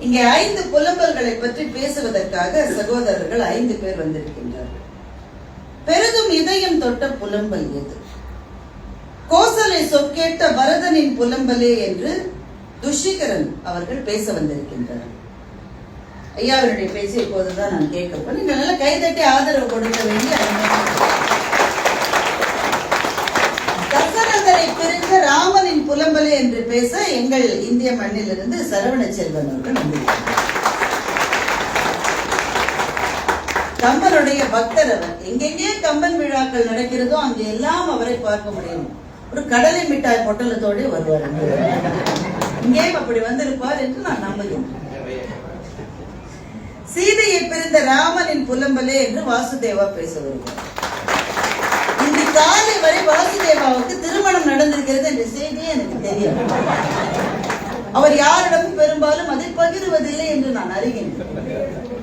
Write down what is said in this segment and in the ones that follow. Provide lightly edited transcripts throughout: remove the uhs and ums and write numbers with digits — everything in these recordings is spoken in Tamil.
இங்கே 5 புலம்பல்களை பற்றி பேசுவதற்காக சகோதரர்கள் 5 பேர் வந்திருக்கின்றார்கள். பெரிதும் இதயம் தொட்ட புலம்பல் எது? கோசலை சொற்கேட்ட பரதனின் புலம்பலே என்று துஷிகரன் அவர்கள் பேச வந்திருக்கின்றார். ஐயாவினுடைய பேசி இப்போதுதான் நான் கேட்கப்போ நீங்கள் நல்லா கைதட்டி ஆதரவு கொடுக்க வேண்டிய தசரதரை பிரிந்த ராமனின் புலம்பலே என்று பேச எங்கள் இந்திய மண்ணிலிருந்து சரவண செல்வன் அவர்கள் வந்திருக்கிறார். கம்பனுடைய பக்தர் அவர். எங்கெங்கே கம்பன் விழாக்கள் நடக்கிறதோ அங்கே எல்லாம் அவரை பார்க்க முடியும். ஒரு கடலை மிட்டாய் பொட்டலத்தோடு வருவார். இங்கேயும் அப்படி வந்திருப்பார் என்று நான் நம்புகிறேன். சீதையை பிரிந்த ராமனின் புலம்பலே என்று வாசுதேவா பேச வருகிறார். இன்று காலை வரை வாசுதேவாவுக்கு திருமணம் நடந்திருக்கிறது என்ற செய்தியே எனக்கு தெரியும். அவர் யாரிடமும் பெரும்பாலும் அதை பகிர்வதில்லை என்று நான் அறிகின்றேன்.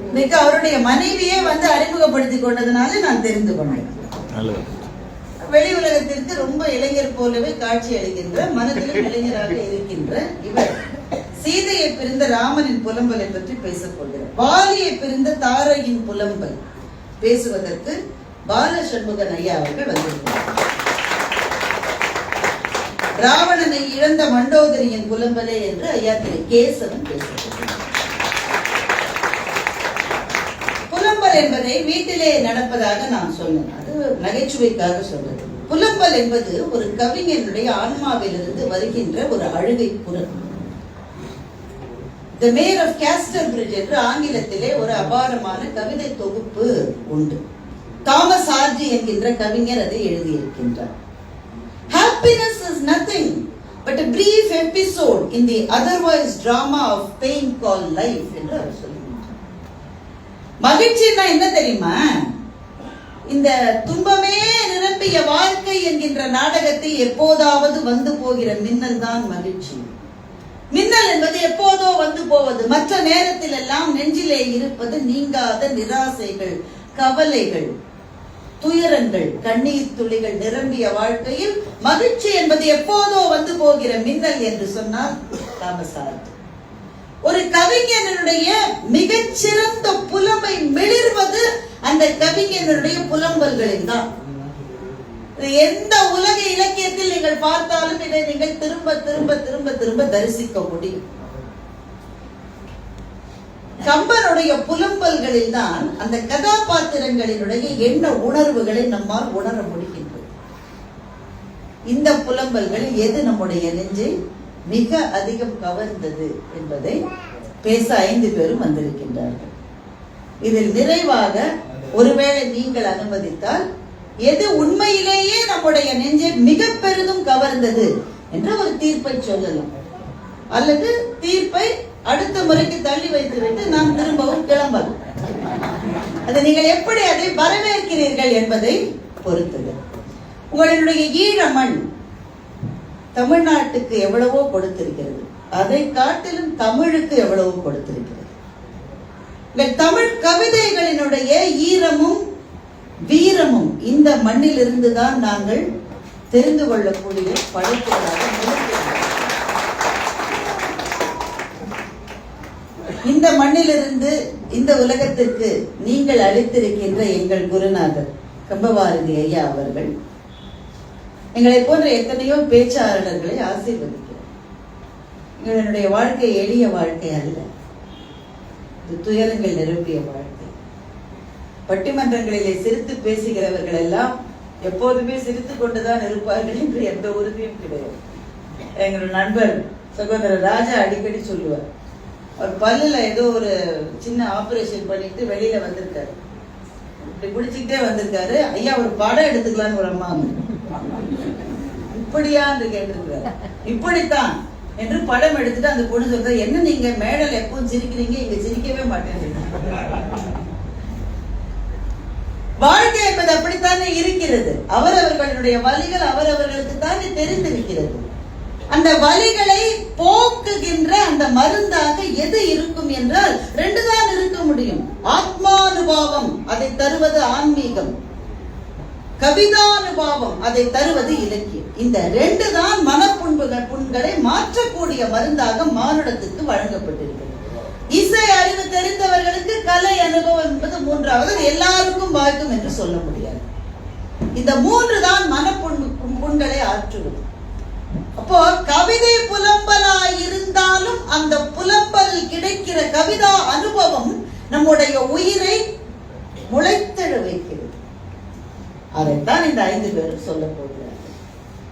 இன்னைக்கு அவருடைய மனைவியே வந்து அறிமுகப்படுத்திக் கொண்டதுனால நான் தெரிந்து கொண்டேன். வெளி உலகத்திற்கு ரொம்ப இளைஞர் போலவே காட்சி அளிக்கின்ற, மனதிலும் இளைஞராக இருக்கின்ற இவர் சீதையை பிரிந்த ராமனின் புலம்பலை பற்றி பேசப் போகிறார். வாலியை பிரிந்த தாரையின் புலம்பல் பேசுவதற்கு பாலசண்முகன் ஐயா அவர்கள் வந்திருக்கிறார். ராவணனை இழந்த மண்டோதரியின் புலம்பலே என்று ஐயா திரு கேசவன் பேசுகிறார். புலம்பல் என்பதை வீட்டிலே நடப்பதாக நான் சொன்னேன். அது நகைச்சுவைக்காக சொல்றது. புலம்பல் என்பது ஒரு கவிஞனுடைய ஆன்மாவிலிருந்து வருகின்ற ஒரு அழுகை குரல். The Mayor of Casterbridge என்று ஆங்கிலத்திலே ஒரு அபாரமான கவிதை தொகுப்பு உண்டு. தாமஸ் ஆர்ஜி என்கின்ற கவிஞர் அதை எழுதியிருக்கின்றார். Happiness is nothing but a brief episode in the otherwise drama of pain called life என்று அவர் சொல்லுகிறார். மகிழ்ச்சின்னா என்ன தெரியுமா? இந்த துன்பமே நிரம்பிய வாழ்க்கை என்கின்ற நாடகத்தை எப்போதாவது வந்து போகிற மின்னல் தான் மகிழ்ச்சி. மின்னல் என்பது எப்போதோ வந்து போவது. மற்ற நேரத்தில் எல்லாம் நெஞ்சிலே இருப்பது நீங்காத நிராசைகள், கவலைகள், துயரங்கள், கண்ணீர் துளிகள் நிரம்பிய வாழ்க்கையில் மகிழ்ச்சி என்பது எப்போதோ வந்து போகிற மின்னல் என்று சொன்னால் தாமஸ் ஆர்ஜி. ஒரு கவிஞனுடைய மிகச்சிறந்த புலமை மிளிர்வது அந்த கவிஞனுடைய புலம்பல்களில் தான். எந்த உலக இலக்கியத்தில் நீங்கள் பார்த்தாலும் இதை நீங்கள் திரும்ப திரும்ப திரும்ப திரும்ப தரிசிக்க முடியும். கம்பனுடைய புலம்பல்களில் தான் அந்த கதாபாத்திரங்களினுடைய எண்ண உணர்வுகளை நம்மால் உணர முடிகின்றது. இந்த புலம்பல்களில் எது நம்முடைய நெஞ்சை மிக அதிகம் கவர்ந்தது என்பதை பேச 5 பேரும் வந்திருக்கின்றார்கள். இதில் நிறைவாக ஒருவேளை நீங்கள் அனுமதித்தால் எது உண்மையிலேயே நம்முடைய நெஞ்சை மிக பெரிதும் கவர்ந்தது என்ற ஒரு தீர்ப்பை சொல்லலாம். அல்லது தீர்ப்பை அடுத்த முறைக்கு தள்ளி வைத்துவிட்டு நாம் திரும்பவும் கிளம்பலாம். அது நீங்கள் எப்படி அதை வரவேற்கிறீர்கள் என்பதை பொறுத்தது. உங்களுடைய ஈழ மண் தமிழ்நாட்டுக்கு எவ்வளவோ கொடுத்திருக்கிறது. அதை காட்டிலும் தமிழுக்கு எவ்வளவோ கொடுத்திருக்கிறது. தமிழ் கவிதைகளினுடைய ஈரமும் வீரமும் இந்த மண்ணில் இருந்துதான் நாங்கள் தெரிந்து கொள்ளக்கூடிய படைப்புகளாக இந்த மண்ணிலிருந்து இந்த உலகத்திற்கு நீங்கள் அளித்திருக்கின்ற எங்கள் குருநாதர் கம்பபாரதி ஐயா அவர்கள் எங்களை போன்ற எத்தனையோ பேச்சாளர்களை ஆசீர்வதிக்கிறார். எங்களுடைய வாழ்க்கை எளிய வாழ்க்கை அல்ல, இது துயரங்கள் நிரம்பிய வாழ்க்கை. பட்டிமன்றங்களிலே சிரித்து பேசுகிறவர்கள் எல்லாம் எப்போதுமே சிரித்துக் கொண்டுதான் இருப்பார்கள் என்று எந்த உறுதியும் கிடையாது. எங்களுடைய நண்பர் சகோதரர் ராஜா அடிக்கடி சொல்லுவார், அவர் பல்லுல ஏதோ ஒரு சின்ன ஆபரேஷன் பண்ணிட்டு வெளியில வந்திருக்காரு. இப்படி குடிச்சுக்கிட்டே வந்திருக்காரு. ஐயா ஒரு படம் எடுத்துக்கலான்னு ஒரு அம்மா இப்படியா என்று கேட்டிருக்கிறார். இப்படித்தான் என்று படம் எடுத்துட்டு அந்த பொண்ணு சொல்ற, என்ன நீங்க மேடல் எப்பவும் சிரிக்கிறீங்க, இங்க சிரிக்கவே மாட்டேன். வாழ்க்கை என்பது அப்படித்தானே இருக்கிறது. அவரவர்களுடைய வலிகள் அவரவர்களுக்கு தானே தெரிந்திருக்கிறது. அந்த வலிகளை போக்குகின்ற அந்த மருந்தாக எது இருக்கும் என்றால் 2 தான் இருக்க முடியும். ஆத்மானுபாவம், அதை தருவது ஆன்மீகம். கவிதானுபாவம், அதை தருவது இலக்கியம். இந்த 2 தான் மனப்புண்களை மாற்றக்கூடிய மருந்தாக மானுடத்துக்கு வழங்கப்பட்டிருக்கிறது. கலை அனுபவம் என்பது மூன்றாவது. எல்லாருக்கும் வாய்க்கும் என்று சொல்ல முடியாது. இந்த மூன்று தான் மனப்புண்களை ஆற்றுவது. அப்போ கவிதை புலம்பலாய் இருந்தாலும் அந்த புலம்பல் கிடைக்கிற கவிதா அனுபவம் நம்முடைய உயிரை முளைத்தெழ வைக்கிறது. அதைத்தான் இந்த 5 பேரும் சொல்ல போகிறார்கள்.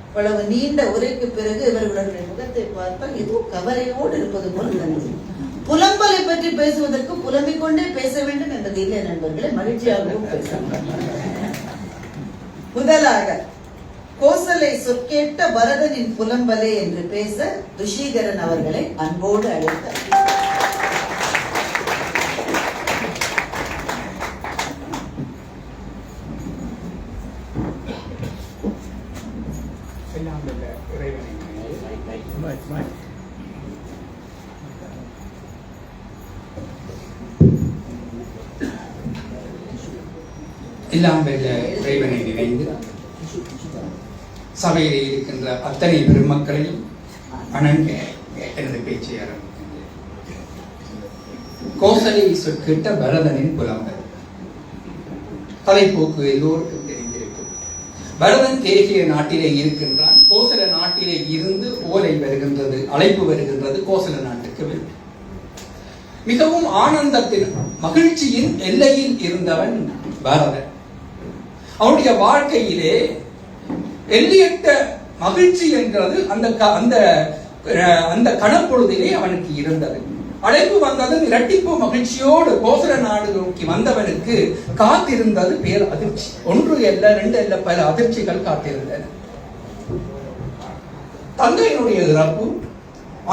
இவ்வளவு நீண்ட உரைக்கு பிறகு இவர்களுடைய முகத்தை பார்த்தால் ஏதோ கவலையோடு இருப்பது போல் இருந்தது. புலம்பலை பற்றி பேசுவதற்கு புலம்பிக் கொண்டே பேச வேண்டும் என்பது இல்லை நண்பர்களே, மகிழ்ச்சியாகவும் பேச. முதலாக கோசலை சொற்கேட்ட பரதனின் புலம்பலே என்று பேச ருஷிகரன் அவர்களை அன்போடு அழைத்தார். எல்லாம் வெல்ல இறைவனை நினைந்து சபையிலே இருக்கின்ற அத்தனை பெருமக்களையும் வணங்கி எனது பேச்சை ஆரம்பிக்கின்றேன். கோசலை சொற்கிட்ட பரதனின் புலம்பல். கதைப்போக்கு எல்லோருக்கும் தெரிந்திருக்கும். பரதன் கேகிய நாட்டிலே இருக்கின்றான். கோசல நாட்டிலே இருந்து ஓலை வருகின்றது, அழைப்பு வருகின்றது கோசல நாட்டுக்கு வேண்டும். மிகவும் ஆனந்தத்தின் மகிழ்ச்சியின் எல்லையில் இருந்தவன் பரதன். அவனுடைய வாழ்க்கையிலே எல்லையற்ற மகிழ்ச்சி என்றது அந்த கணப்பொழுதிலே அவனுக்கு இருந்தது. அழைப்பு வந்தது இரட்டிப்பு மகிழ்ச்சியோடு கோசல நாடு நோக்கி வந்தவனுக்கு காத்திருந்தது பேர் அதிர்ச்சி. 1 அல்ல 2 அல்ல பல அதிர்ச்சிகள் காத்திருந்தன. தந்தையினுடைய இறப்பு,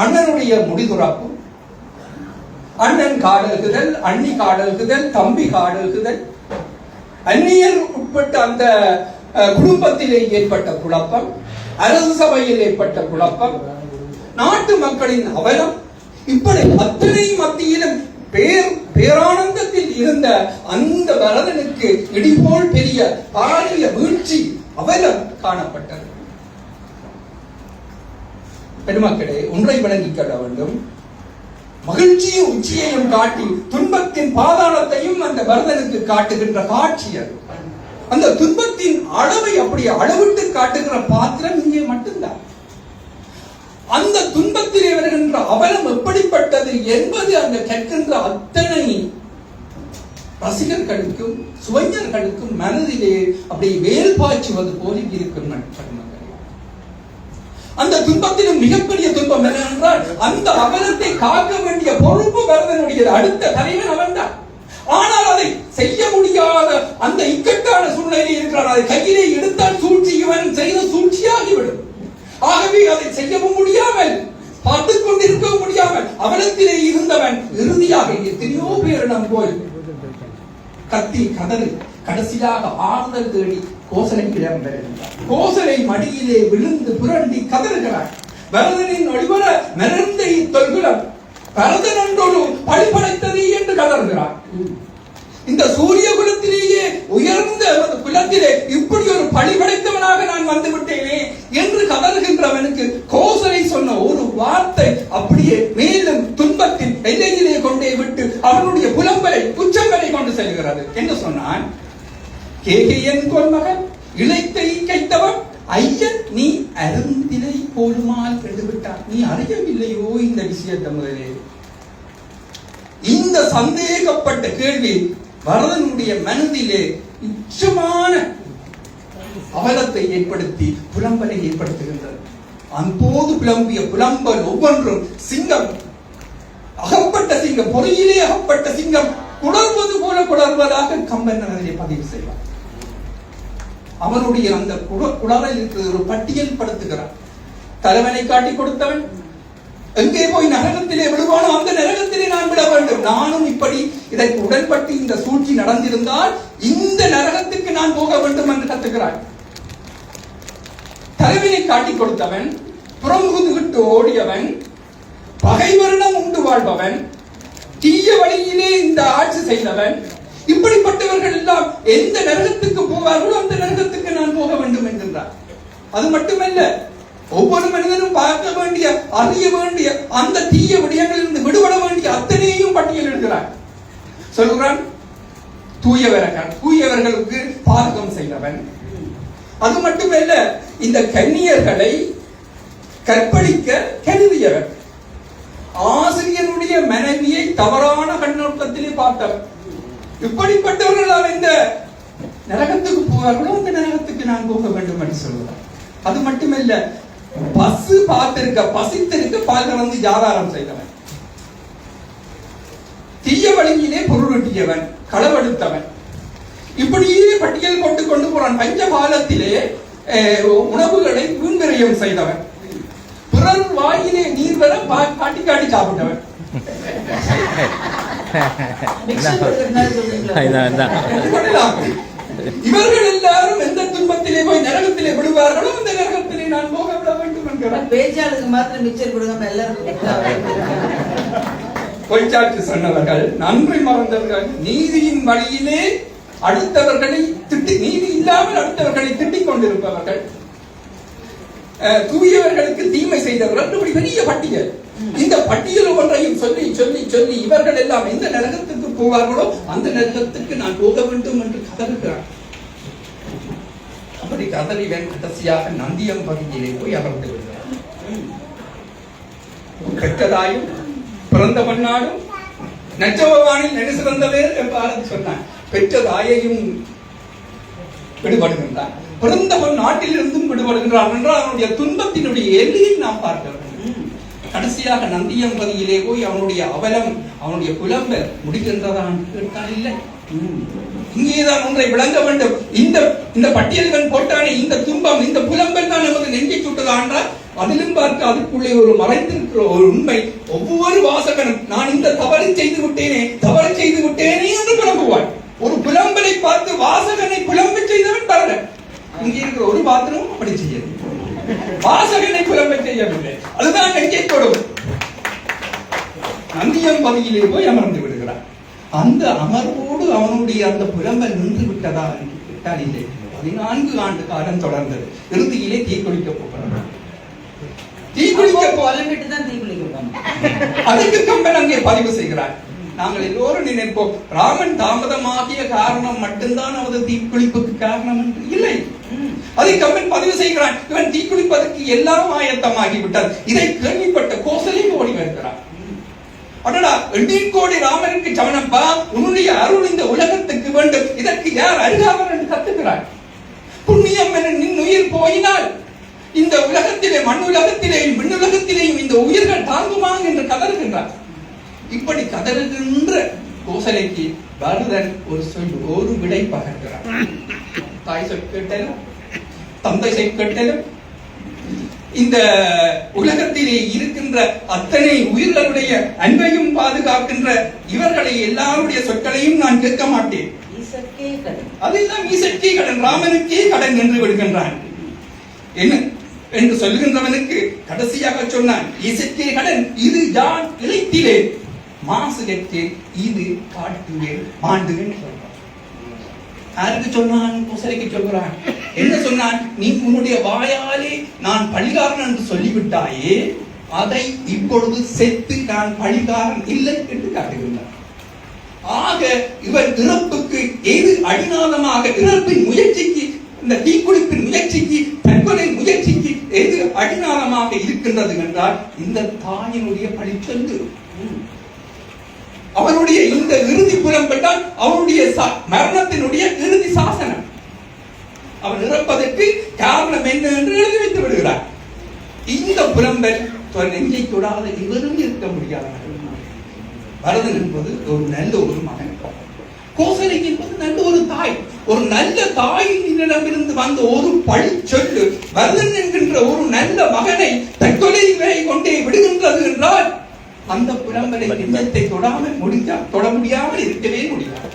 அண்ணனுடைய முடிதுறப்பு, அண்ணன் காடல்குதல், அண்ணி காடல்குதல், தம்பி காடல்குதல், அந்நியர் உட்பட்ட அந்த குடும்பத்திலே ஏற்பட்ட குழப்பம், அரசு சபையில் ஏற்பட்ட குழப்பம், நாட்டு மக்களின் அவலம், இப்படி அத்தனை மத்தியிலும் பேரானந்தத்தில் இருந்த அந்த பரதனுக்கு இடிபோல் பெரிய பாரிய வீழ்ச்சி அவலம் காணப்பட்டது. பெருமக்களே, ஒன்றை விளங்கிக் கொள்ள வேண்டும். மகிழ்ச்சியும் உச்சியையும் காட்டி துன்பத்தின் பாதாளத்தையும் அந்த பரதனுக்கு காட்டுகின்ற காட்சி அது. அந்த துன்பத்தின் அளவை அப்படியே அளவிட்டு காட்டுகிற பாத்திரம் இங்கே மட்டும்தான். அந்த துன்பத்திலே வருகின்ற அவலம் எப்படிப்பட்டது என்பது அந்த கேட்கின்ற அத்தனை ரசிகர்களுக்கும் சுவைஞர்களுக்கும் மனதிலே அப்படியே வேல் பாய்ச்சுவது போல இருக்கும். அந்த துன்பத்திலும் மிகப்பெரிய துன்பம் என்னவென்றால் அந்த அவலத்தை காக்க வேண்டிய பொறுப்பு பரதனுடைய அடுத்த தலைவன் அவன்தான். ஆனால் அதை செய்ய முடியாத அந்த இக்கட்டான சூழ்நிலையில் இருக்கிறான். அதை கையிலே எடுத்தால் சூழ்ச்சி இவன் செய்த சூழ்ச்சியாகிவிடும். ஆகவே அதை செய்யவும் முடியாமல் பார்த்துக் கொண்டிருக்கவும் முடியாமல் அவலத்திலே இருந்தவன் இறுதியாக எத்தனையோ பேரிடம் போய் கத்தி கதறி கடைசியாக ஆறுதல் தேடி கோசலையிடம் வருகின்றார். கோசலை மடியிலே விழுந்து புரண்டி கதறுகிறார். பரதனின் ஒளிவர மறந்த தொல்குலம் பரதன் என்றொரு பழிப்படைத்தது என்று கதறுகிறார். இந்த சூரிய குலத்திலேயே உயர்ந்த குலத்திலே இப்படி ஒரு பழி படைத்தவனாக நான் வந்து விட்டேனே என்று கதறுகின்றவனுக்கு கோசலை சொன்ன ஒரு வார்த்தை அப்படியே மேலும் துன்பத்தின் எல்லையிலே கொண்டே விட்டு அவனுடைய புலம்பலை உச்சங்களை கொண்டு செல்கிறது. என்ன சொன்னான்? கேகையன் கொன்மகன் இழைத்தை கைத்தவன் ஐயன் நீ அருந்திலை போலுமால் என்று விட்டான். நீ அறியவில்லையோ இந்த விஷயத்தை? முதலே இந்த சந்தேகப்பட்ட கேள்வி பரதனுடைய மனதிலே உச்சமான அவலத்தை ஏற்படுத்தி புலம்பலை ஏற்படுத்துகின்றது. அப்போது புலம்பிய புலம்பல் ஒவ்வொன்றும் சிங்கம், அகப்பட்ட சிங்கம், பொறியிலே அகப்பட்ட சிங்கம் குடர்வது போல குடர்வதாக கம்பன் அதிலே பதிவு செய்வார். அவனுடைய அந்த குடரில் இருக்கிற ஒரு பட்டியல் படுத்துகிறார். தலைவனை காட்டி கொடுத்தவன் எங்கே போய் நரகத்திலே விடுவானோ அந்த நரகத்திலே நான் விட வேண்டும். நானும் இப்படி இதற்கு உடன்பட்டு இந்த சூழ்ச்சி நடந்திருந்தால் இந்த நரகத்துக்கு நான் போக வேண்டும் என்று கத்துக்கிறான். தலைவனை காட்டி கொடுத்தவன், புறமுகுந்து ஓடியவன், பகைவரிடம் உண்டு வாழ்பவன், தீய வழியிலே இந்த ஆட்சி செய்தவன், இப்படிப்பட்டவர்கள் எல்லாம் எந்த நரகத்துக்கு போவார்களோ அந்த நரகத்துக்கு நான் போக வேண்டும் என்கின்றார். அது மட்டுமல்ல, ஒவ்வொரு மனிதனும் பார்க்க வேண்டிய, அறிய வேண்டிய அந்த தீய விடயங்களிலிருந்து விடுபட வேண்டிய அத்தனையும் பட்டியல் எழுதுகிறார். சொல்கிறான் தூயவர்களுக்கு பாதகம் செய்தவன். அது மட்டுமல்ல, இந்த கன்னியர்களை கற்பழிக்க கருதியவன், ஆசிரியனுடைய மனைவியை தவறான கண்ணோட்டத்திலே பார்த்தவன். இப்படிப்பட்டவர்கள் இந்த நரகத்துக்கு போவார்களோ அந்த நரகத்துக்கு நான் போக வேண்டும் என்று சொல்கிறார். அது மட்டுமல்ல, பசித்திருக்க பால் கலந்து வியாபாரம் செய்தவன், தீய வழியிலே பொருளீட்டியவன், களவெடுத்தவன், இப்படியே பட்டியல் போட்டு கொண்டு போறான். பஞ்ச காலத்திலே உணவுகளை வீண்விரயம் செய்தவன், பிறர் வாயிலே நீர் வர காட்டி காட்டி சாப்பிட்டவன், இவர்கள் எல்லாரும் எந்த துன்பத்திலே போய் நரகத்திலே விடுவார்களோ அந்த நரகத்திலே நான் போக விட வேண்டும் என்கிறார். பேச்சாளுக்கு மாத்திரம் மிச்சர் கொடுக்காம எல்லாரும் பொய்ச்சாட்சி சொன்னவர்கள், நன்றி மறந்தவர்கள், நீதியின் வழியிலே அடுத்தவர்களை நீதி இல்லாமல் அடுத்தவர்களை திட்டிக் கொண்டிருப்பவர்கள், தூயவர்களுக்கு தீமை செய்தவர்கள், இப்படி பெரிய பட்டியல். இந்த பட்டியல் ஒன்றையும் சொல்லி சொல்லி சொல்லி இவர்கள் எல்லாம் எந்த நரகத்துக்கு போவார்களோ அந்த நரகத்துக்கு நான் போக வேண்டும் என்று கதறுகிறார். அப்படி கதறிவன் கடைசியாக நந்தியம் பகுதியிலே போய் அமர்ந்து விடுகிறார். பெற்றதாயும் பிறந்த மண்ணாடும் நச்சவானில் நெடு சிறந்தவர் என்று சொன்னான். பெற்ற தாயையும் விடுபடுகின்றான், பிறந்தவன் நாட்டிலிருந்தும் விடுபடுகின்றான் என்றால் அவனுடைய துன்பத்தினுடைய எல்லையை நாம் பார்க்கிறோம். கடைசியாக நந்தியம்பதியிலே போய் அவனுடைய அவலம், அவனுடைய புலம்பல் முடிகின்றதான் கேட்டால் இல்லை. இங்கேதான் ஒன்றை விளங்க வேண்டும். இந்த பட்டியல்கள் போட்டானே இந்த துன்பம், இந்த புலம்பல் தான் நமக்கு நெஞ்சை சுட்டதா என்றால் அதிலும் பார்க்க அதுக்குள்ளே ஒரு மறைந்திருக்கிற ஒரு உண்மை. ஒவ்வொரு வாசகனும் நான் இந்த தவறு செய்து விட்டேனே என்று புலம்புவான். ஒரு புலம்பலை பார்த்து வாசகனை புலம்ப செய்தவன் பாருங்க. இங்கே இருக்கிற ஒரு பாத்திரமும் அப்படி செய்யது, வாசகனை புலம்ப செய்யவில்லை. அதுதான் நெஞ்சை தொடும். நந்தியம் பகுதியிலே போய் அமர்ந்து விடுகிறான். அந்த அமர்வோடு அவனுடைய அந்த புலம்பல் நின்று விட்டதா என்று கேட்டால் இல்லை. 14 ஆண்டு காலம் தொடர்ந்தது. இறுதியிலே தீக்குளிக்க போகிறான். அதற்கு கம்பன் அங்கே பதிவு செய்கிறார். நாங்கள் எல்லோரும் நினைப்போம் ராமன் தாமதமாகிய காரணம் மட்டும்தான் அவரது தீக்குளிப்புக்கு காரணம் என்று. இல்லை, அதை கம்பன் பதிவு செய்கிறான். இவன் தீக்குளிப்பதற்கு எல்லாம் ஆயத்தமாகிவிட்டார். இதை கேள்விப்பட்ட கோசலை ஓடி வருகிறார். அடடா, 8 கோடி ராமனுக்கு சமணப்பா, உன்னுடைய அருள் இந்த உலகத்துக்கு வேண்டும், இதற்கு யார் அருகாவர் என்று கத்துகிறார். புண்ணியம் என நின் உயிர் போயினால் இந்த உலகத்திலே, மண் உலகத்திலேயும் விண்ணுலகத்திலேயும் இந்த உயிர்கள் தாங்குமா என்று கதறுகின்றார். இப்படி கதறுகின்ற கோசலைக்கு பரதன் ஒரு விடை பகர்கிறார். தாய் சொற்கேட்டலும் தந்தை சொற்கேட்டலும் இந்த உலகத்திலே இருக்கின்ற அத்தனை உயிர்களுடைய அன்பையும் பாதுகாக்கின்ற இவர்களை எல்லாருடைய சொற்களையும் நான் கேட்க மாட்டேன். அதெல்லாம் ஈசற்கே கடன், ராமனுக்கே கடன் என்று விடுகின்றான். என்ன என்று சொல்லுகின்றவனுக்கு கடைசியாக சொன்னான், ஈசற்கே கடன் இது யான் இழைத்திலே, மாசு கற்றேன் இது காட்டுவேன் மாண்டுவேன் சொல்றான். யாருக்கு சொன்னான்? கோசலைக்கு சொல்கிறான். என்ன சொன்னான்? நீ உன்னுடைய வாயாலே நான் பழிகாரன் என்று சொல்லிவிட்டாயே, அதை இப்பொழுது செத்து நான் பழிகாரன் இல்லை என்று காட்டுகின்றான். ஆக இவர் இறப்புக்கு எது அடிநாதமாக, இறப்பின் முயற்சிக்கு, இந்த தீக்குளிப்பின் முயற்சிக்கு, தற்கொலை முயற்சிக்கு எது அடிநாதமாக இருக்கின்றது என்றால் இந்த தாயினுடைய பழிச்சொல்லு. அவனுடைய இந்த இறுதி புலம்பெற்றால் அவனுடைய மரணத்தினுடைய இறுதி சாசனம். அவன் இறப்பதற்கு காரணம் என்ன என்று எழுதி வைத்து விடுகிறார். இந்த புலம்பல் நெஞ்சை தொடாத இவரும் இருக்க முடியாத பரதன் என்பது ஒரு நல்ல ஒரு மகன், கோசலை என்பது நல்ல ஒரு தாய். ஒரு நல்ல தாயினிடமிருந்து வந்த ஒரு பழி சொல்லு பரதன் என்கின்ற ஒரு நல்ல மகனை தற்கொலை வரை கொண்டே விடுகின்றது என்றால் அந்த புலம்பலை நெஞ்சத்தை தொட முடியாமல் இருக்கவே முடியாது.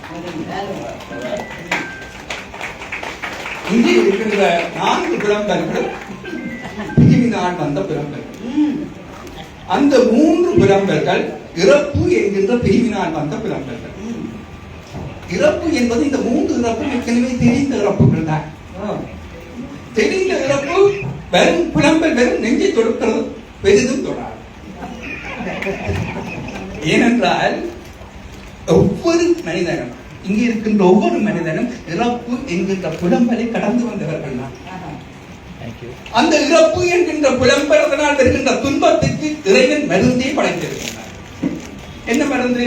இங்கே இருக்கின்ற 4 புலம்பல்கள் பிரிவினால் வந்த புலம்பல். அந்த 3 புலம்பல்கள் இறப்பு என்கின்ற பிரிவினால் வந்த புலம்பல்கள். இறப்பு என்பது இந்த 3 இறப்பு ஏற்கனவே தெரிந்த இறப்புகள் தான். தெரிந்த இறப்பு வெறும் புலம்பல், வெறும் நெஞ்சை தொடுக்கிறது, பெரிதும் தொடாது. ஏனென்றால் ஒவ்வொரு மனிதனும், இங்கே இருக்கின்ற ஒவ்வொரு மனிதனும் இறப்பு என்கின்ற புலம்பலை கடந்து வந்தவர்கள் தான். அந்த இறப்பு என்கின்ற புலம்பெறதனால் வருகின்ற துன்பத்துக்கு இறைவன் மருந்தே படைத்திருக்கின்றார். என்ன மருந்து?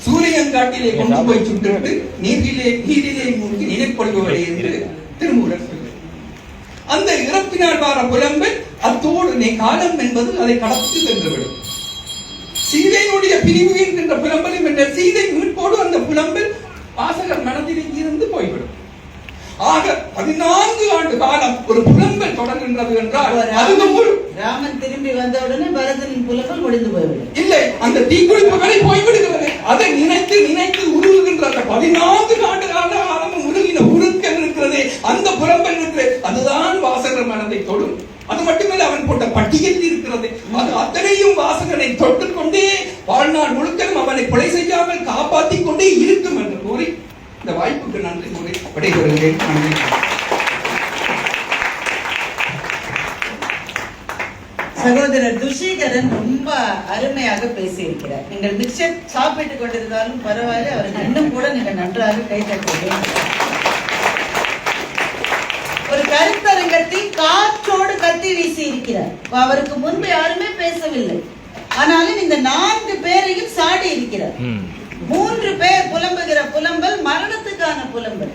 சூரியங்காட்டிலே கொண்டு போய் சுட்டு நீரிலே மூழ்கி நினைப்பொழுவதை என்று திருமூலர் சொல்லு. அந்த இறப்பினால் வர புலம்பல் அத்தோடு நீ காலம் என்பது அதை கடத்தி சென்றுவிடும். சீதையினுடைய பிரிவு என்கின்ற புலம்பலும் என்ற சீதை மீட்போடு அந்த புலம்பல் வாசகர் மனதில் இருந்து போய்விடும். ஆக 14 ஆண்டு காலம் ஒரு புலம்பல் தொடர்கின்றது என்றால் ராமன் திரும்பி வந்தவுடனே பரதனின் புலம்பல் முடிந்து போய்விடும். இல்லை, அந்த தீக்குளிப்புகளை போய்விடுகிறது. அதை நினைத்து நினைத்து உருகுகின்ற அந்த 14 ஆண்டு காலம் உருகின உருக்கல் இருக்கிறது, அந்த புலம்பல் இருக்கிறது, அதுதான் வாசகர் மனதை தொடும். அது மட்டுமல்ல, அவன் போட்ட பட்டியல் இருக்கிறது, அது அத்தனையும் வாசகனை தொட்டுக்கொண்டே வாழ்நாள் முழுக்கலும் அவனை கொலை செய்யாமல் காப்பாற்றிக் கொண்டே இருக்கும் என்று கூறி இந்த வாய்ப்புக்கு நன்றி கூறி விடைபெறுகிறேன். நன்றி. சகோதரர் துஷிகரன் ரொம்ப அருமையாக பேசியிருக்கிறார். நீங்கள் மிக்சர் சாப்பிட்டுக் கொண்டிருந்தாலும் பரவாயில்லை, அவருக்கு இன்னும் கூட நீங்கள் நன்றாக கைத்தட்ட. ஒரு கருத்தரங்கத்தில் காற்றோடு கத்தி வீசி இருக்கிறார். அவருக்கு முன்பு யாருமே பேசவில்லை, ஆனாலும் இந்த 4 பேரையும் சாடி இருக்கிறார். 3 பேர் புலம்புகிற புலம்பல் மரணத்துக்கான புலம்பல்.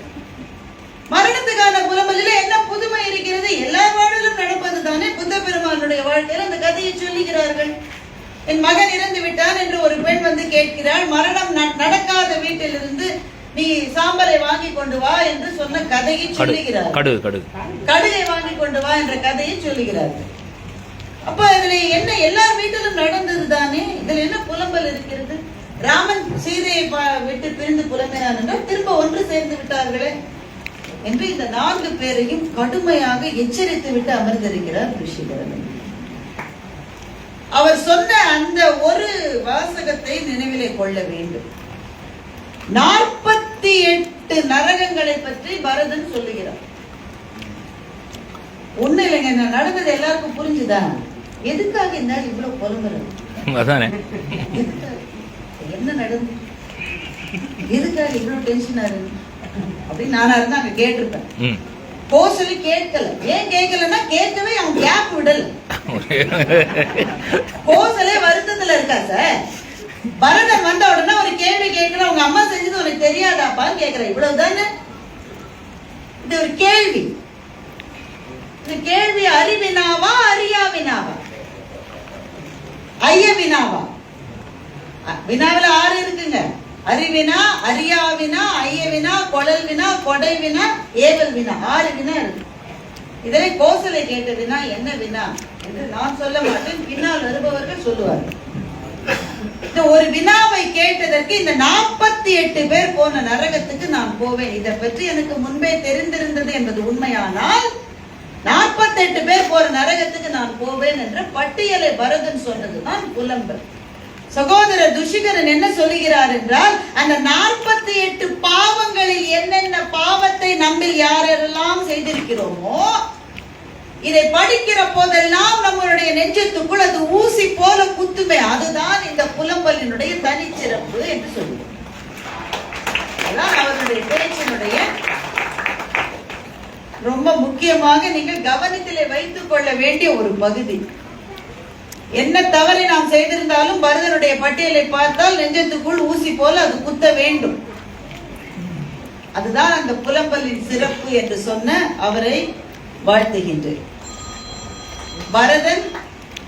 மரணத்துக்கான புலம்பலில் என்ன புதுமை இருக்கிறது? எல்லா வாழ்விலும் நடப்பது தானே. புத்த பெருமானுடைய வாழ்க்கையில் அந்த கதையை சொல்லுகிறார்கள். என் மகன் இறந்து விட்டான் என்று ஒரு பெண் வந்து கேட்கிறாள். மரணம் நடக்காத வீட்டிலிருந்து நீ சாம்பலை வாங்கி கொண்டு வா என்று சொன்ன கதையை சொல்லுகிறார். கடுகை வாங்கி கொண்டு வா என்ற கதையை சொல்லுகிறார்கள். அப்ப இதுல என்ன, எல்லார் வீட்டிலும் நடந்தது தானே, இதுல என்ன புலம்பல் இருக்கிறது? ராமன் சீதையை விட்டு பிரிந்து புலம்பினான் என்றால் திரும்ப ஒன்று சேர்ந்து விட்டார்களே என்று இந்த 4 பேரையும் கடுமையாக எச்சரித்து விட்டு அமர்ந்திருக்கிறார் ரிஷிகரன். அவர் சொன்ன அந்த ஒரு வாசகத்தை நினைவிலே கொள்ள வேண்டும். 48 நரகங்களை பற்றி பரதன் சொல்லுகிறார். ஒண்ணு இல்லைங்க, நடந்தது எல்லாருக்கும் புரிஞ்சுதா? எதுக்காக இந்த இவ்வளவு புலம்புறது? என்ன நடந்து, எதுக்காக இவ்வளவு டென்ஷனா இருக்கு அப்படின்னு நானா இருந்தா அங்க கேட்டிருப்பேன். சொல்லி கேட்கல. ஏன் கேட்கலன்னா, கேட்கவே அவன் கேப் விடல. கோசலே வருத்தத்துல இருக்கா சார். பரதன் வந்த உடனே ஒரு கேள்வி கேட்கிற, உங்க அம்மா செஞ்சது உனக்கு தெரியாதாப்பான்னு கேட்கிற. இவ்வளவுதானே, இது ஒரு கேள்வி. இந்த கேள்வி அறிவினாவா அறியா வினாவா? ஐய வினாவா? வினாவில 6 இருக்குங்க. அறிவினா, அறியாவினா, ஐயவினா, கொடல் வினா, கொடை வினா, ஏவல் வினா, 6 வினா இருக்கு. இதனை கோசலை கேட்ட வினா என்ன வினா என்று நான் சொல்ல மாட்டேன், பின்னால் வருபவர்கள் சொல்லுவார்கள். இந்த ஒரு வினாவை கேட்டதற்கு இந்த 48 பேர் போன நரகத்துக்கு நான் போவேன். இதை பற்றி எனக்கு முன்பே தெரிந்திருந்தது என்பது உண்மையானால் 48 பேர் போற நரகத்துக்கு நான் போவேன் என்ற பட்டியலை பரதன் சொன்னதுதான் புலம்பல். சகோதரர் துஷிகரன் என்ன சொல்லுகிறார் என்றால், அந்த 48 பாவங்களில் என்னென்ன பாவத்தை நம்மில் யாரெல்லாம் செய்திருக்கிறோமோ, இதை படிக்கிற போதெல்லாம் நம்மளுடைய நெஞ்சத்துக்குள் அது ஊசி போல குத்துமே. அதுதான் இந்த புலம்பலினுடைய தனிச்சிறப்பு என்று சொல்லுவோம். அதான் அவருடைய பேச்சினுடைய ரொம்ப முக்கியமாக நீங்கள் கவனத்திலே வைத்துக் கொள்ள வேண்டிய ஒரு பகுதி. என்ன தவறை நாம் செய்திருந்தாலும் பரதனுடைய பட்டியலை பார்த்தால் நெஞ்சத்துக்குள் ஊசி போல அது குத்த வேண்டும். அதுதான் அந்த புலம்பலின் சிறப்பு என்று சொன்ன அவரை வாழ்த்துகின்றேன். பரதன்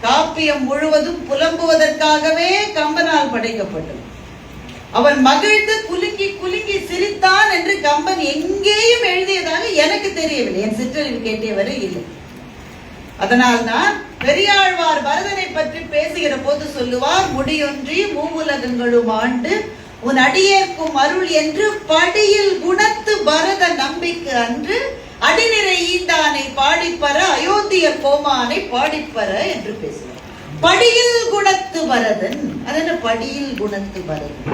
காப்பியம் முழுவதும் புலம்புவதற்காகவே கம்பனால் படைக்கப்பட்டது. அவன் மகிழ்ந்து குலுங்கி குலுங்கி சிரித்தான் என்று கம்பன் எங்கேயும் எழுதியதாக எனக்கு தெரியவில்லை. என் சிற்றறிவு கேட்டியவரை இல்லை. அதனால்தான் பெரியாழ்வார் பரதனை பற்றி பேசுகிற போது சொல்லுவார், முடியொன்றி மூவுலகங்களும் ஆண்டு உன் அடியேற்கும் அருள் என்று படியில் குணத்து பரத நம்பிக்கை அன்று அடிநிறை ஈந்தானை பாடிப்பற அயோத்தியர் கோமானை பாடிப்பற என்று பேசுவார். படியில் குணத்து பரதன். அது படியில் குணத்து பரதன்.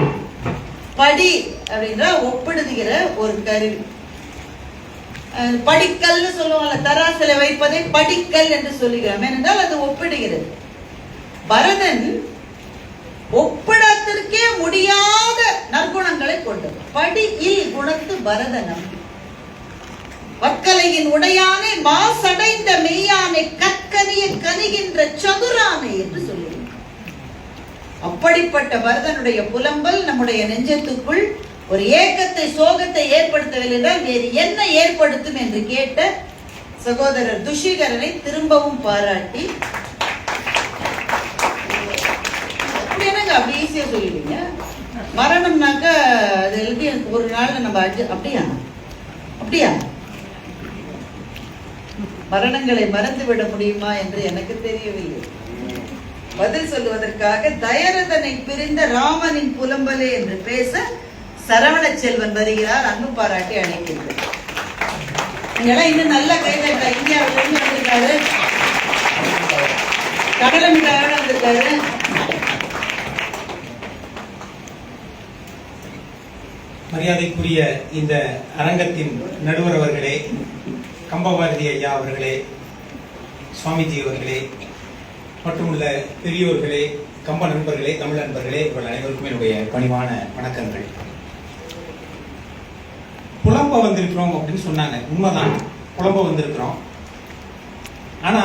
படி அப்படின்ற ஒப்பிடுகிற ஒரு கருவி. படிக்கல் சொல்லுவாங்க, தராசில வைப்பதை படிக்கல் என்று சொல்லுகிறோம். ஏனென்றால் அது ஒப்பிடுகிறது. பரதன் ஒப்பிடத்திற்கே முடியாத படியில் குணத்து பரதனம் வக்கலையின் உடையானை மாசடைந்த மெய்யானை கற்கனிய கனிகின்ற சதுரானை என்று சொல்லுகிறார். அப்படிப்பட்ட பரதனுடைய புலம்பல் நம்முடைய நெஞ்சத்துக்குள் ஒரு ஏக்கத்தை சோகத்தை ஏற்படுத்தவில்லை என்றால் வேறு என்ன ஏற்படுத்தும் என்று கேட்ட சகோதரர் துஷிகரனை திரும்பவும் பாராட்டி, அப்படி என்னங்க அப்படி ஈஸியா சொல்லுவீங்க? மரணம்னாக்க அது எழுதி ஒரு நாள்ல நம்ம அப்படியா அப்படியா மரணங்களை மறந்து விட முடியுமா என்று எனக்கு தெரியவில்லை. பதில் சொல்லுவதற்காக தயரதனை பிரிந்த ராமனின் புலம்பலே என்று பேச சரவண செல்வன் வருகிறார். அன்பு பாராட்டி அழைக்கின்றது. நீங்களாம் இன்னும் நல்ல கைதட்ட. இந்தியாவில இருந்து வந்திருக்காரு, கடலமிட்டாரோட வந்திருக்காரு. மரியாதைக்குரிய இந்த அரங்கத்தின் நடுவர் அவர்களே, கம்பபாரதி ஐயா அவர்களே, சுவாமிஜி அவர்களே, மட்டுமுள்ள பெரியோர்களே, கம்ப நண்பர்களே, தமிழ் நண்பர்களே, இவர்கள் அனைவருக்கும் என்னுடைய பணிவான வணக்கங்கள். புலம்ப வந்திருக்கிறோம் அப்படின்னு சொன்னாங்க. உண்மைதான், புலம்ப வந்திருக்கிறோம். ஆனா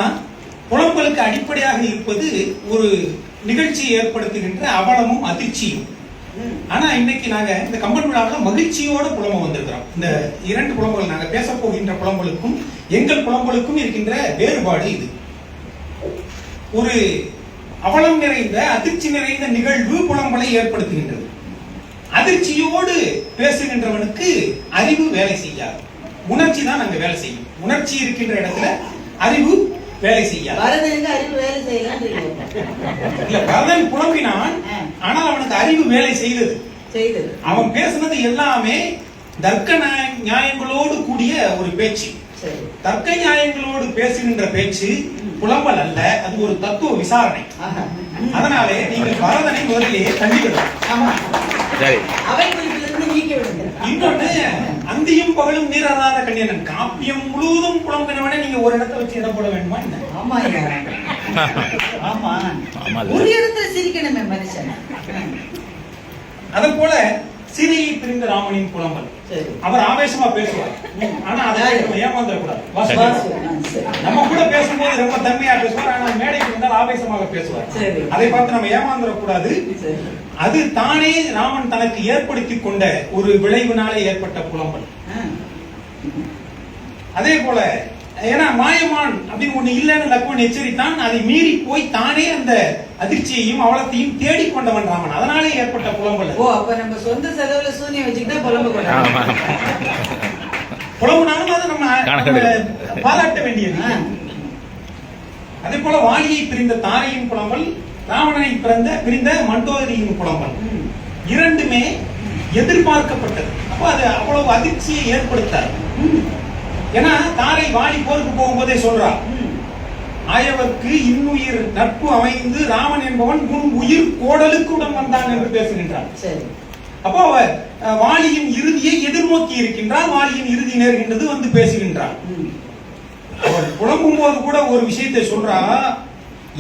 புலம்பலுக்கு அடிப்படையாக இருப்பது ஒரு நிகழ்ச்சியை ஏற்படுத்துகின்ற அவலமும் அதிர்ச்சியும். ஆனா இன்னைக்கு நாங்க இந்த கம்பன் விழாவில் மகிழ்ச்சியோட புலம்ப வந்திருக்கிறோம். இந்த இரண்டு புலம்பல், நாங்க பேச போகின்ற புலம்பலுக்கும் எங்கள் புலம்பலுக்கும் இருக்கின்ற வேறுபாடு இது. ஒரு அவலம் நிறைந்த அதிர்ச்சி நிறைந்த நிகழ்வு புலம்பலை ஏற்படுத்துகின்றது. அதிர்ச்சியோடு பேசுகின்றவனுக்கு அறிவு வேலை செய்யாது, உணர்ச்சி தான் அங்க வேலை செய்யும். உணர்ச்சி இருக்கின்ற இடத்துல அறிவு வேலை செய்யாது. அறிவு வேலை செய்யலாம் இல்ல, பரதன் புலம்பினான், ஆனால் அவனுக்கு அறிவு வேலை செய்தது. அவன் பேசுனது எல்லாமே தர்க்க நியாயங்களோடு கூடிய ஒரு பேச்சு. தர்க்க நியாயங்களோடு பேசுகின்ற பேச்சு புலம்பல் அல்ல, அது ஒரு தத்துவ விசாரணை. அதனாலே நீங்கள் பரதனை முதலிலேயே தண்டிவிடலாம். இன்னொன்னு, அந்தியும் பகலும் நீராத கண்ணியன் காப்பியம் முழுவதும் புலம்பினவனே நீங்க ஒரு இடத்துல வச்சு இடம் போட வேண்டுமா? ஒரு இடத்துல சிரிக்கணுமே மனுஷன். அதே போல சீதையை பிரிந்த ராமனின் புலம்பல், அவர் ஆவேசமா பேசுவார். ஆனா அதை ஏமாந்துடக்கூடாது. நம்ம கூட பேசும்போது ரொம்ப தன்மையா பேசுவார், ஆனா மேடைக்கு வந்தால் ஆவேசமாக பேசுவார். அதை பார்த்து நம்ம ஏமாந்துடக்கூடாது. அது தானே ராமன் தனக்கு ஏற்படுத்தி கொண்ட ஒரு விளைவினாலே ஏற்பட்ட புலம்பல். அதே போல ஏன்னா மாயமான் அப்படின்னு ஒண்ணு இல்லைன்னு லக்ஷ்மணன் எச்சரித்தான். அதை மீறி போய் தானே அந்த அதிர்ச்சியையும் அவலத்தையும் தேடிக்கொண்டவன் ராமன். அதனாலே ஏற்பட்ட புலம்பல். ஓ, அப்ப நம்ம சொந்த செலவுல சூனியம் வச்சுக்கிட்டா புலம்புனாலும் அதை நம்ம பாராட்ட வேண்டியது. அதே போல வாலியை பிரிந்த தாரையின் புலம்பல், ராவணனை பிரிந்த மண்டோதரியின் புலம்பல், இரண்டுமே எதிர்பார்க்கப்பட்டது. அப்ப அது அவ்வளவு அதிர்ச்சியை ஏற்படுத்தாது. ஏன்னா தாரை வாலி போருக்கு போகும்போதே சொல்றா, ஆயவர்க்கு இன்னுயிர் நட்பு அமைந்து ராமன் என்பவன் உன் உயிர் கோடலுக்கு உடன் வந்தான் என்று பேசுகின்றான். அப்போ அவர் வாலியின் இறுதியை எதிர்நோக்கி இருக்கின்றார். வாலியின் இறுதி நேர்கின்றது, வந்து பேசுகின்றார். அவள் புலம்பும் போது கூட ஒரு விஷயத்தை சொல்றா,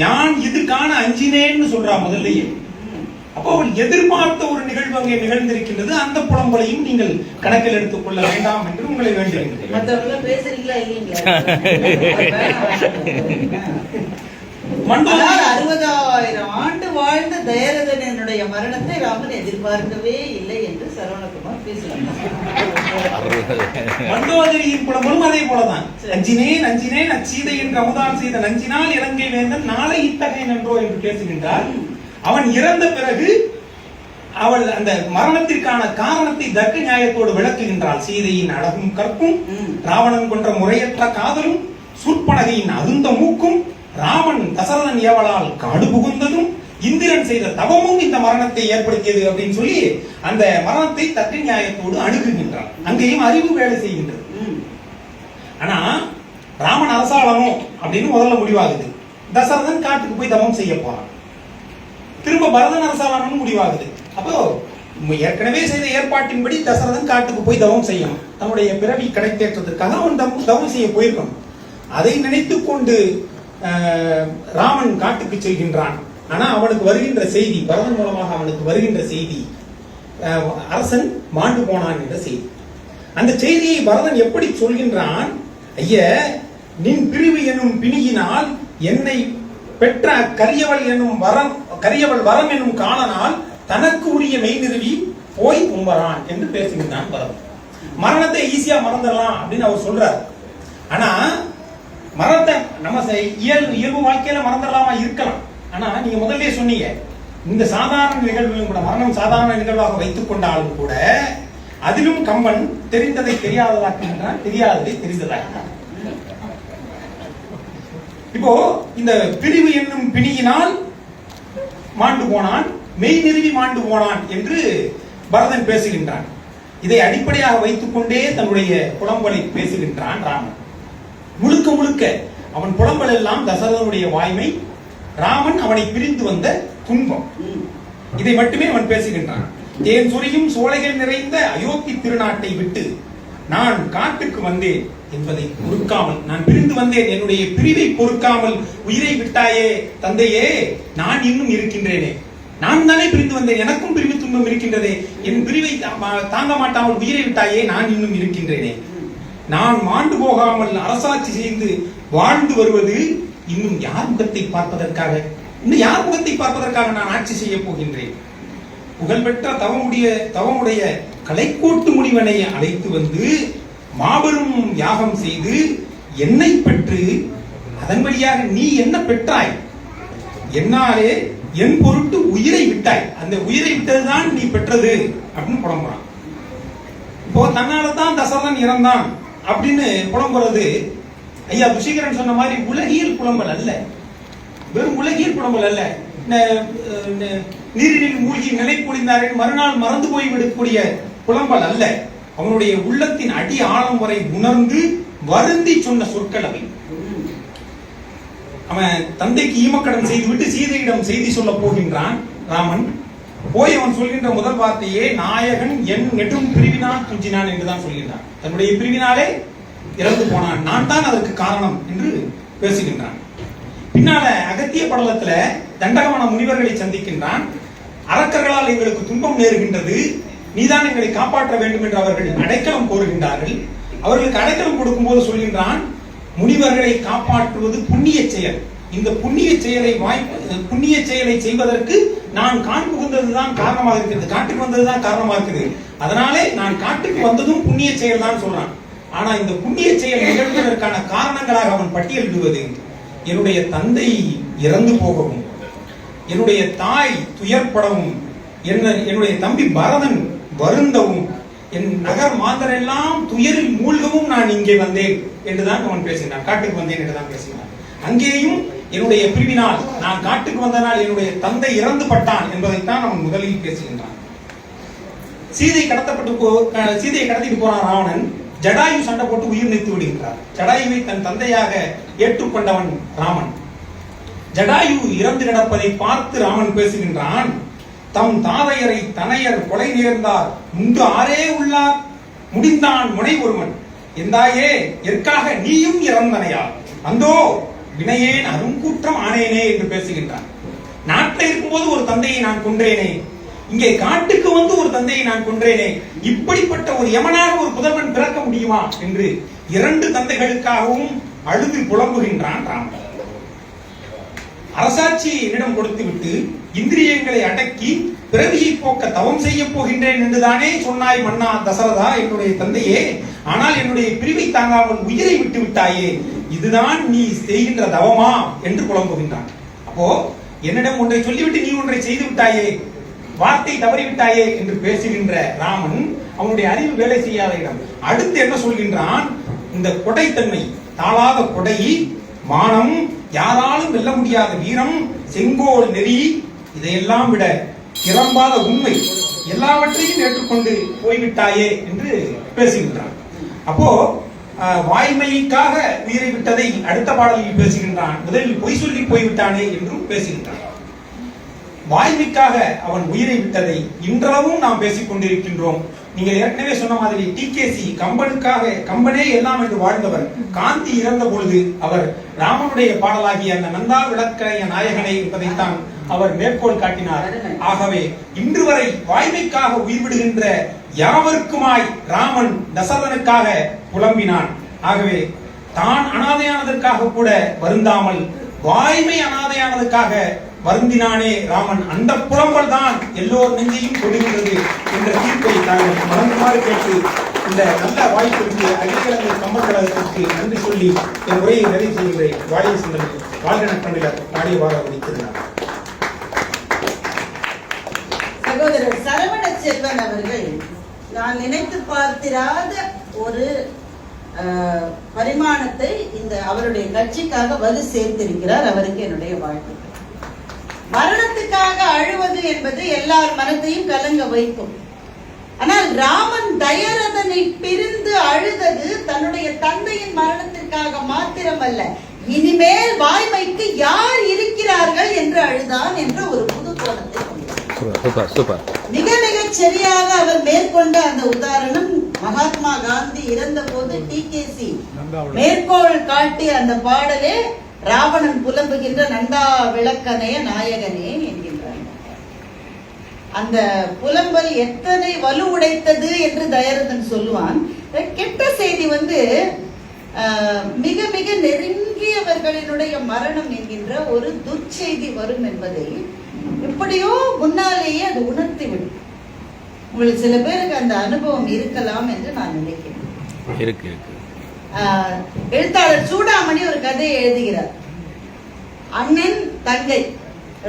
யான் இதுக்கான அஞ்சினேன்னு சொல்றா முதல்லயே. அப்போ அவள் எதிர்பார்த்த ஒரு நிகழ்வு அங்கே நிகழ்ந்திருக்கின்றது. அந்த புலம்பலையும் நீங்கள் கணக்கில் எடுத்துக் கொள்ள வேண்டாம் என்று உங்களை வேண்டுகின்றேன். 60,000 ஆண்டு வாழ்ந்த தயரதனுடைய மரணத்தை ராமன் எதிர்பார்க்கவே இல்லை என்று சரவணகுமார் பேசுகிறார். மண்டோதரியின் புலம்பலும் அதே போலதான். அஞ்சினேன் அஞ்சினேன் அச்சீதை என்று அமுதான் செய்த நஞ்சினால் இலங்கை வேந்தன் நாளை இத்தகைய நன்றோ என்று பேசுகின்றார். அவன் இறந்த பிறகு அவள் அந்த மரணத்திற்கான காரணத்தை தர்க்க நியாயத்தோடு விளக்குகின்றாள். சீதையின் அழகும் கற்பும், ராவணன் கொன்ற முறையற்ற காதலும், சூர்பனகையின் அருந்த மூக்கும், ராமன் தசரதன் ஏவலால் காடு புகுந்ததும், இந்திரன் செய்த தவமும் இந்த மரணத்தை ஏற்படுத்தியது அப்படின்னு சொல்லி அந்த மரணத்தை தர்க்க நியாயத்தோடு அணுகுகின்றான். அங்கேயும் அறிவு வேலை செய்கின்றது. ஆனா ராமன் அரசாளனும் அப்படின்னு முதல்ல முடிவாகுது. தசரதன் காட்டுக்கு போய் தவம் செய்ய போறான். திரும்ப பரதன் அரசாளனும் முடிவாகுது. அப்போ ஏற்கனவே செய்த ஏற்பாட்டின்படி தசரதன் காட்டுக்கு போய் தவம் செய்யணும். தன்னுடைய பிறவி கிடைத்தேற்றத்திற்காக அவன் தவம் செய்ய போயிருக்கணும். அதை நினைத்துக் கொண்டு ராமன் காட்டுக்கு செல்கின்றான். ஆனா அவனுக்கு வருகின்ற செய்தி, பரதன் மூலமாக அவனுக்கு வருகின்ற செய்தி, அரசன் மாண்டு போனான் என்ற செய்தி. அந்த செய்தியை பரதன் எப்படி சொல்கின்றான்? ஐய, நின் பிரிவு என்னும் பிணியினால் என்னை பெற்ற கரியவள் வரம் என்னும் காலனால் தனக்கு உரிய மெய் நிறுவி போய் உம்பரான் என்று பேசுகின்றான் பரதன். மரணத்தை ஈஸியா மறந்துடலாம் அப்படின்னு அவர் சொல்றார். ஆனா மரணத்தை நம்ம இயல்பு வாழ்க்கையில மறந்துடலாமா? இருக்கலாம். ஆனா நீங்க முதல்ல சொன்னீங்க, இந்த சாதாரண நிகழ்வுகளும் கூட, மரணம் சாதாரண நிகழ்வாக வைத்துக் கொண்டாலும் கூட அதிலும் கம்பன் தெரிந்ததை தெரியாததாக்குகின்றான், தெரியாததை தெரிந்ததாக்குகிறான். இப்போ இந்த பிரிவு என்னும் பிணியினால் மாண்டு போனான், மெய் நிறுவி மாண்டு போனான் என்று பரதன் பேசுகின்றான். இதை அடிப்படையாக வைத்துக் கொண்டே தன்னுடைய புலம்பலை பேசுகின்றான் ராமன். முழுக்க முழுக்க அவன் புலம்பல் எல்லாம் தசரதனுடைய வாய்மை, ராமன் அவனை பிரிந்து வந்த துன்பம், இதை மட்டுமே அவன் பேசுகின்றான். தேன் சொரியும் சோலைகள் நிறைந்த அயோத்தி திருநாட்டை விட்டு நான் காட்டுக்கு வந்தேன் என்பதை பொறுக்காமல், நான் பிரிந்து வந்தேன், என்னுடைய பிரிவை பொறுக்காமல் உயிரை விட்டாயே தந்தையே, நான் இன்னும் இருக்கின்றேனே. நான் தானே பிரிந்து வந்தேன், எனக்கும் பிரிவு துன்பம் இருக்கின்றதே, என் பிரிவை தாங்க மாட்டாமல் உயிரை விட்டாயே, நான் இன்னும் இருக்கின்றேனே. நான் மாண்டு போகாமல் அரசாட்சி செய்து வாழ்ந்து வருவது இன்னும் யார் முகத்தை பார்ப்பதற்காக, இன்னும் யார் முகத்தை பார்ப்பதற்காக நான் ஆட்சி செய்ய போகின்றேன்? புகழ்பெற்ற தவமுடைய கலைக்கோட்டு முனிவனை அழைத்து வந்து மாபெரும் யாகம் செய்து என்னை பெற்று அதன் வழியாக நீ என்ன பெற்றாய்? என்னாலே என் பொருட்டு உயிரை விட்டாய், அந்த உயிரை விட்டதுதான் நீ பெற்றது அப்படின்னு புலம்புறான். இப்போ தன்னால்தான் தசரதன் இறந்தான் அப்படின்னு புலம்புறது ஐயா ருஷிகரன் சொன்ன மாதிரி உலகியல் புலம்பல் அல்ல, வெறும் உலகியல் புலம்பல் அல்ல. நீரினில் மூழ்கி நிலை பொழிந்தார்கள் மறுநாள் மறந்து போய் விடக்கூடிய புலம்பல் அல்ல. அவனுடைய உள்ளத்தின் அடி ஆழம் வரை உணர்ந்து வருந்தி சொன்ன சொற்கள் அவை. அவன் தந்தைக்கு ஈமக்கடன் செய்துவிட்டு சீதையிடம் செய்தி சொல்ல போகின்றான் ராமன். போய் அவன் சொல்கின்ற முதல் வார்த்தையே நாயகன் என் நெடும் பிரிவினால் துஞ்சினான் என்றுதான் சொல்கின்றான். தன்னுடைய பிரிவினாலே இறந்து போனான், நான் தான் அதற்கு காரணம் என்று பேசுகின்றான். பின்னால அகத்திய படலத்துல தண்டகவன முனிவர்களை சந்திக்கின்றான். அரக்கர்களால் எங்களுக்கு துன்பம் நேருகின்றது, நீதான் எங்களை காப்பாற்ற வேண்டும் என்று அவர்கள் அடைக்கலம் கோருகின்றார்கள். அவர்களுக்கு அடைக்கலம் கொடுக்கும் போது சொல்கின்றான், முனிவர்களை காப்பாற்றுவது புண்ணிய செயல், இந்த புண்ணிய செயலை செய்வதற்கு நான் காண் புகுந்ததுதான் காரணமாக இருக்கிறது, காட்டுக்கு வந்ததுதான் காரணமாக இருக்குது, அதனாலே நான் காட்டுக்கு வந்ததும் புண்ணிய செயல் தான் சொல்றான். ஆனா இந்த புண்ணிய செயல் நிகழ்வதற்கான காரணங்களாக அவன் பட்டியலிடுவது என்னுடைய தந்தை இறந்து போகவும், என்னுடைய தாய் துயர்படவும், என்னுடைய தம்பி பரதன் வருந்தவும், என் நகர் மாந்தர் எல்லாம் துயரில் மூழ்கவும் நான் இங்கே வந்தேன் என்றுதான் அவன் பேசினான். காட்டுக்கு வந்தேன் என்றுதான் பேசினான். அங்கேயும் என்னுடைய பிரிவினால், நான் காட்டுக்கு வந்தனால் என்னுடைய தந்தை இறந்து பட்டான் என்பதைத்தான் அவன் முதலில் பேசுகின்றான். சீதையை கடத்திட்டு போறான் ராவணன். ஜடாயு சண்டை போட்டு உயிர் நீத்து விடுகின்றார். ஜடாயுவை தன் தந்தையாக ஏற்றுக்கொண்டவன் ராமன். ஜடாயு இறந்து கிடப்பதை பார்த்து ராமன் பேசுகின்றான், தம் தாதையரை தனையர் கொலை நேர்ந்தார் முந்து ஆரே உள்ளார் முடிந்தான் முனை ஒருவன் எந்தாயே எற்காக நீயும் இறந்தனையா அந்தோ வினையேன் அருங்கூற்றம் ஆனேனே என்று பேசுகின்றான். நாட்டில் இருக்கும்போது ஒரு தந்தையை நான் கொன்றேனே, இங்கே காட்டுக்கு வந்து ஒரு தந்தையை நான் கொன்றேனே, இப்படிப்பட்ட ஒரு யமனாக ஒரு புதல்வன் பிறக்க முடியுமா என்று இரண்டு தந்தைகளுக்காகவும் அழுது புலம்புகின்றான் ராமன். அரசாட்சி என்னிடம் கொடுத்து விட்டு இந்திரியங்களை அடக்கி பிறவியை போக்க தவம் செய்ய போகின்றேன் என்றுதானே சொன்னாய் மன்னா தசரதா என்னுடைய தந்தையே, ஆனால் என்னுடைய பிரிவை தாங்காமல் உயிரை விட்டு விட்டாயே, இதுதான் நீ செய்கின்ற தவமா என்று புலம்புகின்றான். அப்போ என்னிடம் ஒன்றை சொல்லிவிட்டு நீ ஒன்றை செய்து விட்டாயே, வார்த்தை தவறிவிட்டாயே என்று பேசுகின்ற ராமன் அவனுடைய அறிவு வேலை செய்யாத இடம். அடுத்து என்ன சொல்கின்றான், இந்த கொடைத்தன்மை, தாளாத கொடை, மானம், யாராலும் வெல்ல முடியாத வீரம், செங்கோல் நெறி, இதையெல்லாம் விட கிளம்பாத உண்மை, எல்லாவற்றையும் ஏற்றுக்கொண்டு போய்விட்டாயே என்று பேசுகின்றான். அப்போ வாய்மைக்காக உயிரை விட்டதை அடுத்த பாடலில் பேசுகின்றான். முதலில் பொய் சொல்லி போய்விட்டானே என்றும் பேசுகின்றான். வாய்மைக்காக அவன் உயிரை விட்டதை இன்றளவும் நாம் பேசிக் கொண்டிருக்கின்றோம். நீங்கள் ஏற்கனவே சொன்ன மாதிரி டிகேசி கம்பனுக்காக, கம்பனே எல்லாம் என்று வாழ்ந்தவர், காந்தி இறந்த பொழுது அவர் ராமனுடைய பாடலாகிய அந்த நந்தா விளக்கைய நாயகனை என்பதைத்தான் அவர் மேற்கோள் காட்டினார். ஆகவே இன்று வரை வாய்மைக்காக உயிர் விடுகின்ற யாவருக்குமாய் ராமன் தசரதனுக்காக புலம்பினான். ஆகவே தான் அனாதையானதற்காக கூட வருந்தாமல் வாய்மை அனாதையானதற்காக வருந்தினானே ராமன். அந்த புலம்பல் தான் எல்லோர் நெஞ்சையும் கொடுகின்றது என்ற தீர்ப்பை தாங்கள் மறந்துமாறு கேட்டு இந்த நல்ல வாய்ப்பிற்கு அகிலக்கிழமை கம்பன் கழகத்திற்கு நன்றி சொல்லி என் உரையை நிறைவு செய்கின்றேன். வாழிய சிந்தனை வாழ்க நற்றமிழர் பாடியவாக வகித்திருந்தார். சகோதரர் சரவண செல்வன் அவர்கள் நான் நினைத்து பார்த்திராத ஒரு பரிமாணத்தை இந்த அவருடைய கட்சிக்காக வலு சேர்த்திருக்கிறார். அவருக்கு என்னுடைய வாழ்த்துக்கள். மரணத்துக்காக அழுவது என்பது எல்லார் மனத்தையும் கலங்க வைக்கும். ஆனால் ராமன் தயரதனை பிரிந்து அழுதது தன்னுடைய தந்தையின் மரணத்திற்காக மாத்திரமல்ல, இனிமேல் வாய்மைக்கு யார் இருக்கிறார்கள் என்று அழுதான் என்ற ஒரு புது கோணத்தை மிக மிக சரியாக அவர் மேற்கொண்ட அந்த உதாரணம் மகாத்மா காந்தி இறந்த போது டிகேசி மேற்கோள் காட்டிய அந்த பாடலே ராவணன் புலம்புகின்ற நந்தா விளக்கனைய நாயகனே என்கின்றார். அந்த புலம்பல் எத்தனை வலு உடைத்தது என்று தயரதன் சொல்லுவான். கெட்ட செய்தி மிக மிக நெருங்கியவர்களினுடைய மரணம் என்கின்ற ஒரு துர்ச்செய்தி வரும் என்பதை எப்படியோ முன்னாலேயே அது உணர்த்திவிடும். உங்களுக்கு சில பேருக்கு அந்த அனுபவம் இருக்கலாம் என்று நான் நினைக்கிறேன். எழுத்தாளர் சூடாமணி ஒரு கதையை எழுதுகிறார். அண்ணன் தங்கை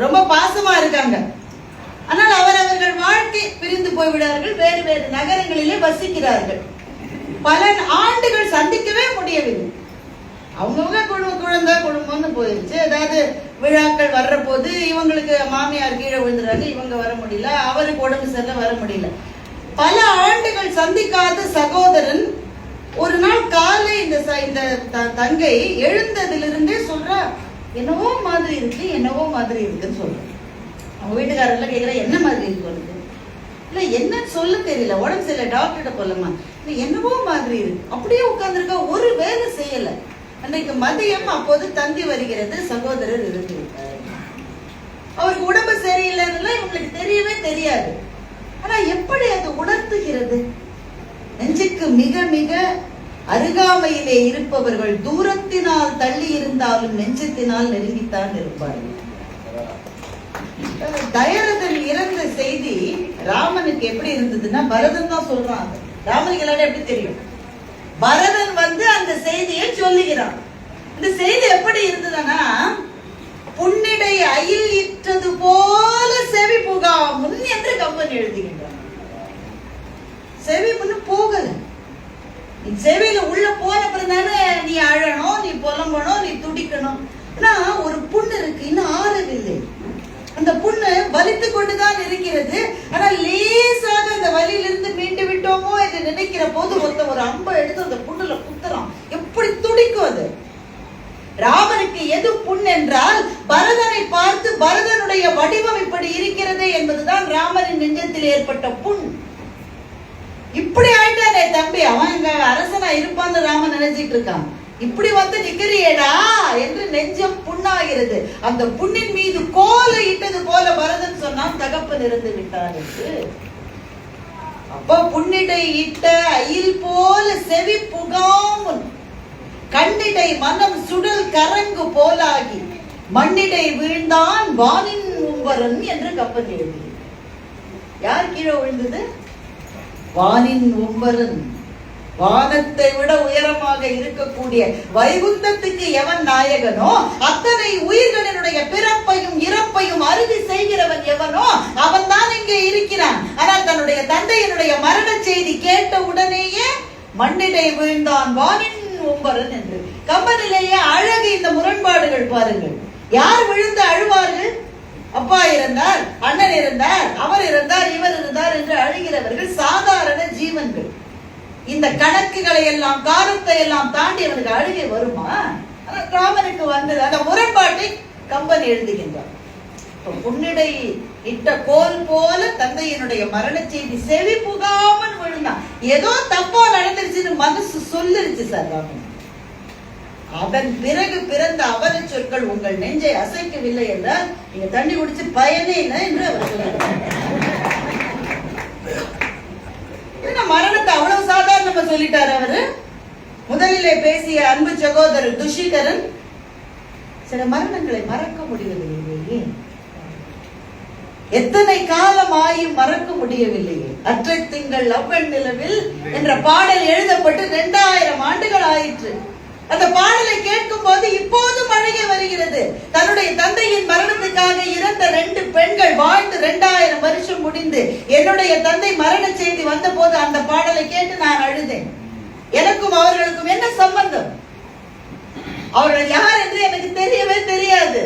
ரொம்ப பாசமா இருக்காங்க. ஆனால் அவர்கள் வாழ்க்கை பிரிந்து போய்விடார்கள். வேறு வேறு நகரங்களிலே வசிக்கிறார்கள். பல ஆண்டுகள் சந்திக்கவே முடியவில்லை. அவங்கவுங்க குழந்தை குடும்பம்னு போயிருச்சு. ஏதாவது விழாக்கள் வர்ற போது இவங்களுக்கு மாமியார் கீழே விழுந்துறாங்க, இவங்க வர முடியல, அவருக்கு உடம்பு சரியில்லை, வர முடியல. பல ஆண்டுகள் சந்திக்காத சகோதரன் ஒரு நாள் காலை இந்த தங்கை எழுந்ததிலிருந்தே சொல்றா, என்னவோ மாதிரி இருக்கு, என்னவோ மாதிரி இருக்குன்னு சொல்ற. அவங்க வீட்டுக்காரெல்லாம் கேட்கிற, என்ன மாதிரி இருக்கு? இல்ல என்ன சொல்ல தெரியல, உடம்பு சரியில்லை, டாக்டர்கிட்ட போலமா. என்னவோ மாதிரி இருக்கு. அப்படியே உட்கார்ந்துருக்கா, ஒரு வேலை செய்யல. அன்றைக்கு மதியம் அப்போது தந்தி வருகிறது. சகோதரர் இருந்து விட்டார். அவருக்கு உடம்பு சரியில்லைன்னு இவங்களுக்கு தெரியவே தெரியாது. ஆனா எப்படி அது உணர்த்துகிறது? நெஞ்சுக்கு மிக மிக அருகாமையிலே இருப்பவர்கள் தூரத்தினால் தள்ளி இருந்தாலும் நெஞ்சத்தினால் நெருங்கித்தான் இருப்பார்கள். தயரதன் இறந்த செய்தி ராமனுக்கு எப்படி இருந்ததுன்னா, பரதன் தான் சொல்றாங்க. ராமனுக்கு எல்லாரும் எப்படி தெரியும்? பரதன் அந்த செய்தியை சொல்லுகிறான். இந்த செய்தி எப்படி இருந்ததுன்னா, புன்னிடை அயில் இட்டது போல செவி புகாமுன் என்று கம்பன் எழுதுகின்றான். செவி முன்னு போகல. நீ செவியில உள்ள போன பிறந்தானே நீ அழணும், நீ புலம்பணும், நீ துடிக்கணும். ஆனா ஒரு புண்ணு இருக்கு, இன்னும் ஆறவில்லை. அந்த புண்ணு வலித்து கொண்டுதான் இருக்கிறது. ஆனால் லேசாக அந்த வலியிலிருந்து மீண்டு விட்டோமோ என்று நினைக்கிற போது ஒரு அம்பை எடுத்து அந்த புண்ணுல குத்துறான். எப்படி துடிக்கும் அது! ராமனுக்கு எது புண் என்றால், பரதனை பார்த்து பரதனுடைய வடிவம் இப்படி இருக்கிறது என்பதுதான் ராமனின் நெஞ்சத்தில் ஏற்பட்ட புண். இப்படி ஆயிட்டானே தம்பி, அவன் இங்க அரசனா இருப்பான்னு ராமன் நினைச்சிட்டு இருக்கான். இப்படி நிக்கிறியேடா என்று நெஞ்சம் புண்ணாகிறது. அந்த புண்ணின் மீது கோல இட்டது போல பரதன் சொன்னான், தகப்பன் இருந்து விட்டான் என்று. அப்ப புன்னிடை இட்ட அயில் போல செவி புகாமுன், கண்ணிடை மனம் சுடல் கரங்கு போலாகி மண்ணிடை வீழ்ந்தான் வானின் உம்பரன் என்று கப்பல் எழுதி. யார் கீழே விழுந்தது? வானின் உம்பரன். வானத்தை விட உயரமாக இருக்கக்கூடிய வைகுந்தத்துக்கு எவன் நாயகனோ, அத்தனை உயிர்களினுடைய பிறப்பையும் இறப்பையும் அறுதி செய்கிறவன் எவனோ அவன் தான் இங்கே இருக்கிறான். ஆனால் தன்னுடைய தந்தையினுடைய மரண செய்தி கேட்ட உடனேயே மண்ணிடை வீழ்ந்தான் வானின் உம்பரன் என்று. கம்பனிலேயே அழகு இந்த முரண்பாடுகள் பாருங்கள். யார் விழுந்து அழுவார்கள்? அப்பா இருந்தார், அண்ணன் இருந்தார், அவர் இருந்தார், இவர் இருந்தார் என்று அழுகிறவர்கள் சாதாரண ஜீவன்கள். இந்த கணக்குகளை எல்லாம் காரத்தை எல்லாம் தாண்டி அவனுக்கு அழுகை வருமா? ராமனுக்கு வந்தது. அந்த முரண்பாட்டை கம்பன் எழுதுகின்றார். புன்னிடை இட்ட கோல் போல தந்தையினுடைய மரண செய்தி செவி புகாமல் விழுந்தான். ஏதோ தப்பா நடந்துருச்சுன்னு மனசு சொல்லிருச்சு சார் ராமன். அதன் பிறகு பிறந்த அவல சொற்கள் உங்கள் நெஞ்சை அசைக்கவில்லை என்றால் நீங்க தண்ணி குடிச்சு பயனே இல்லை என்று அவர் சொல்லுகிறார். மரணத்தை அவ்வளவு சாதாரணமா சொல்லிட்டாரு அவரு. முதலிலே பேசிய அன்பு சகோதரர் துஷிகரன் சில மரணங்களை மறக்க முடியவில்லையே, எத்தனை காலம் ஆயும் மறக்க முடியவில்லையே. அற்றை திங்கள் அவ்வன் நிலவில் என்ற பாடல் எழுதப்பட்டு 2000 ஆண்டுகள் ஆயிற்று. அந்த பாடலை கேட்கும் போது இப்போதும் அழுகை வருகிறது. தன்னுடைய தந்தையின் மரணத்துக்காக இறந்த 2 பெண்கள் வாழ்ந்து 2000 வருஷம் முடிந்து என்னுடைய தந்தை மரண செய்தி வந்த போது அந்த பாடலை கேட்டு நான் அழுதேன். எனக்கும் அவர்களுக்கும் என்ன சம்பந்தம்? அவர்கள் யார் என்று எனக்கு தெரியவே தெரியாது.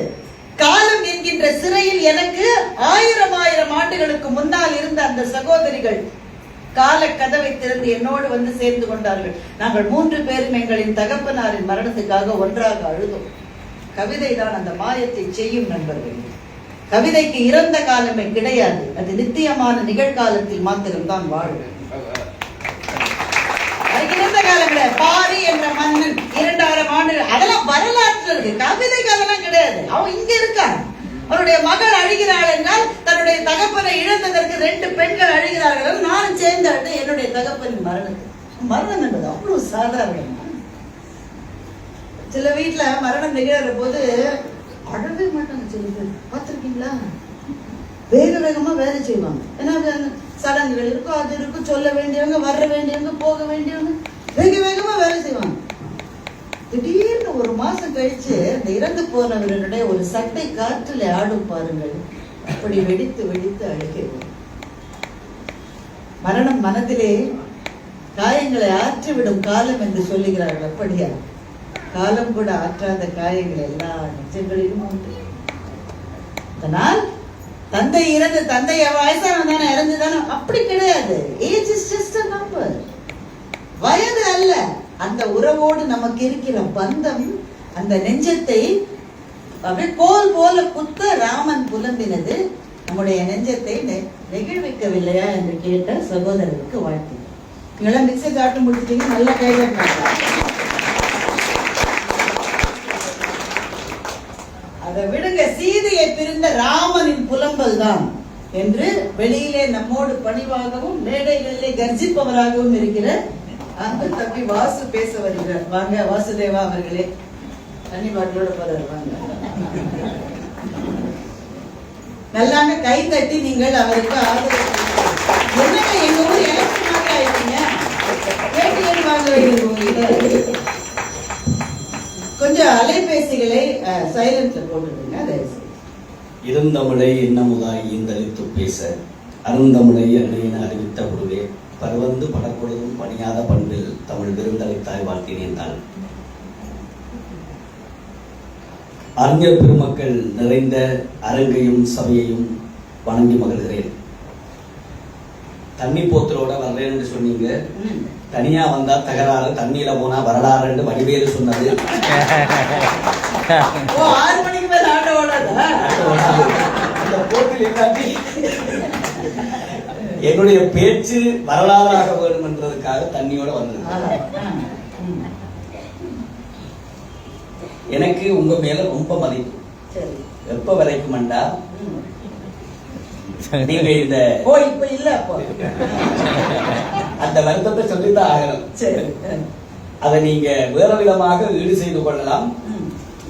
காலம் என்கின்ற சிறையில் எனக்கு 1000 ஆண்டுகளுக்கு முன்னால் இருந்த அந்த சகோதரிகள் கால கதவை திறந்து என்னோடு வந்து சேர்ந்து கொண்டார்கள். நாங்கள் 3 பேரும் எங்களின் தகப்பனாரின் மரணத்துக்காக ஒன்றாக அழுதோம். கவிதை தான் அந்த மாயத்தை செய்யும் நண்பர்கள். கவிதைக்கு இறந்த காலமே கிடையாது, அது நித்தியமான நிகழ்காலத்தில் மாத்திரம்தான் வாழும். இறந்த காலங்கள பாரி என்ற மன்னன் 2000 ஆண்டுகள் அதெல்லாம் வரலாற்று இருக்கு. கவிதைக்கு அதெல்லாம் கிடையாது. அவன் இங்க இருக்கான். அவருடைய மகள் அழுகிறாள் என்றால் தன்னுடைய தகப்பனை இழந்ததற்கு 2 பெண்கள் அழுகிறார்கள். நானும் சேர்ந்து அழுது என்னுடைய தகப்பனின் மரணத்துக்கு. மரணம் என்பது அவ்வளவு சாதாரணம். சில வீட்டுல மரணம் நிகழற போது அழவே மாட்டாங்க. சில பேர் பார்த்திருக்கீங்களா? வேக வேகமா வேலை செய்வாங்க. ஏன்னா சடங்குகள் இருக்கும், அது இருக்கும். சொல்ல வேண்டியவங்க, வர வேண்டியவங்க, போக வேண்டியவங்க வேக வேகமா வேலை செய்வாங்க. திடீர்னு 1 மாசம் கழிச்சு அந்த இறந்து போனவர்களுடைய ஒரு சட்டை காற்றில் ஆடும் பாருங்கள். அப்படி வெடித்து வெடித்து அழுகிறது. மரணம் மனதிலே காயங்களை ஆற்றிவிடும் காலம் என்று சொல்லுகிறார்கள். அப்படியா? காலம் கூட ஆற்றாத காயங்கள் எல்லா நிஜங்களிலும் உண்டு. அதனால் தந்தை இறந்து, தந்தை வயசானவன் தானே இறந்துதானே, அப்படி கிடையாது. Age is just a number. வயது அல்ல. அந்த உறவோடு நமக்கு இருக்கிற பந்தம் அந்த நெஞ்சத்தை அப்படியே கோல் போல குத்த ராமன் புலம்பினது நம்முடைய நெஞ்சத்தை நெகிழ்விக்கவில்லையா என்று கேட்ட சகோதரருக்கு வாழ்த்து. நீங்களாம் மிக்சர் காட்டு முடிச்சிட்டீங்க, நல்லா கைதட்டாங்க. அதை விடுங்க. சீதையை பிரிந்த ராமனின் புலம்பல் தான் என்று வெளியிலே நம்மோடு பணிவாகவும் மேடைகளிலே கர்ஜிப்பவராகவும் இருக்கிற அன்பு தம்பி வாசு பேச வருகிறார். வாங்க வாசுதேவா அவர்களே, தண்ணி பாட்டோட போறாரு. வாங்க, நல்லாங்க கை தட்டி நீங்கள் அவருக்கு ஆதரவு. என்னங்க எங்க ஊர் எலக்ஷன் மாதிரி ஆயிட்டீங்க, கேட்டு வாங்க வைக்கிறீங்க. கொஞ்சம் அலைபேசிகளை சைலண்ட்ல போட்டுருங்க. இருந்தமிழை என்னமுதாய் ஈந்தளித்து பேச அருந்தமிழை அன்னையென அறிவித்த பொழுதே பருவந்து படப்பொழுதும் பணியாத பண்பில் தமிழ் விருந்தளித்தாய் வாழ்த்தினேன் தான். அறிஞர் பெருமக்கள் நிறைந்த அரங்கையும் சபையையும் வணங்கி மகிழ்கிறேன். தண்ணி போத்தலோட வர்றேன் என்று சொன்னீங்க. தனியா வந்தா தகராறு, தண்ணியில போனா வரலாறு என்று வடிவேலு சொன்னது. 6 மணிக்கு மேல ஆட்ட ஓடாதா? அந்த போட்டில் இல்லாட்டி என்னுடைய பேச்சு வரலாறாக வேண்டும் என்றதுக்காக தண்ணியோட வந்தது. எனக்கு உங்க மேல ரொம்ப மதிப்பு. எப்ப வரைக்கும் அண்டா நீங்க இந்த இப்ப இல்ல அப்போ அந்த வருத்தத்தை சொல்லித்தான் ஆகணும். அதை நீங்க வேற விதமாக ஈடு செய்து கொள்ளலாம்.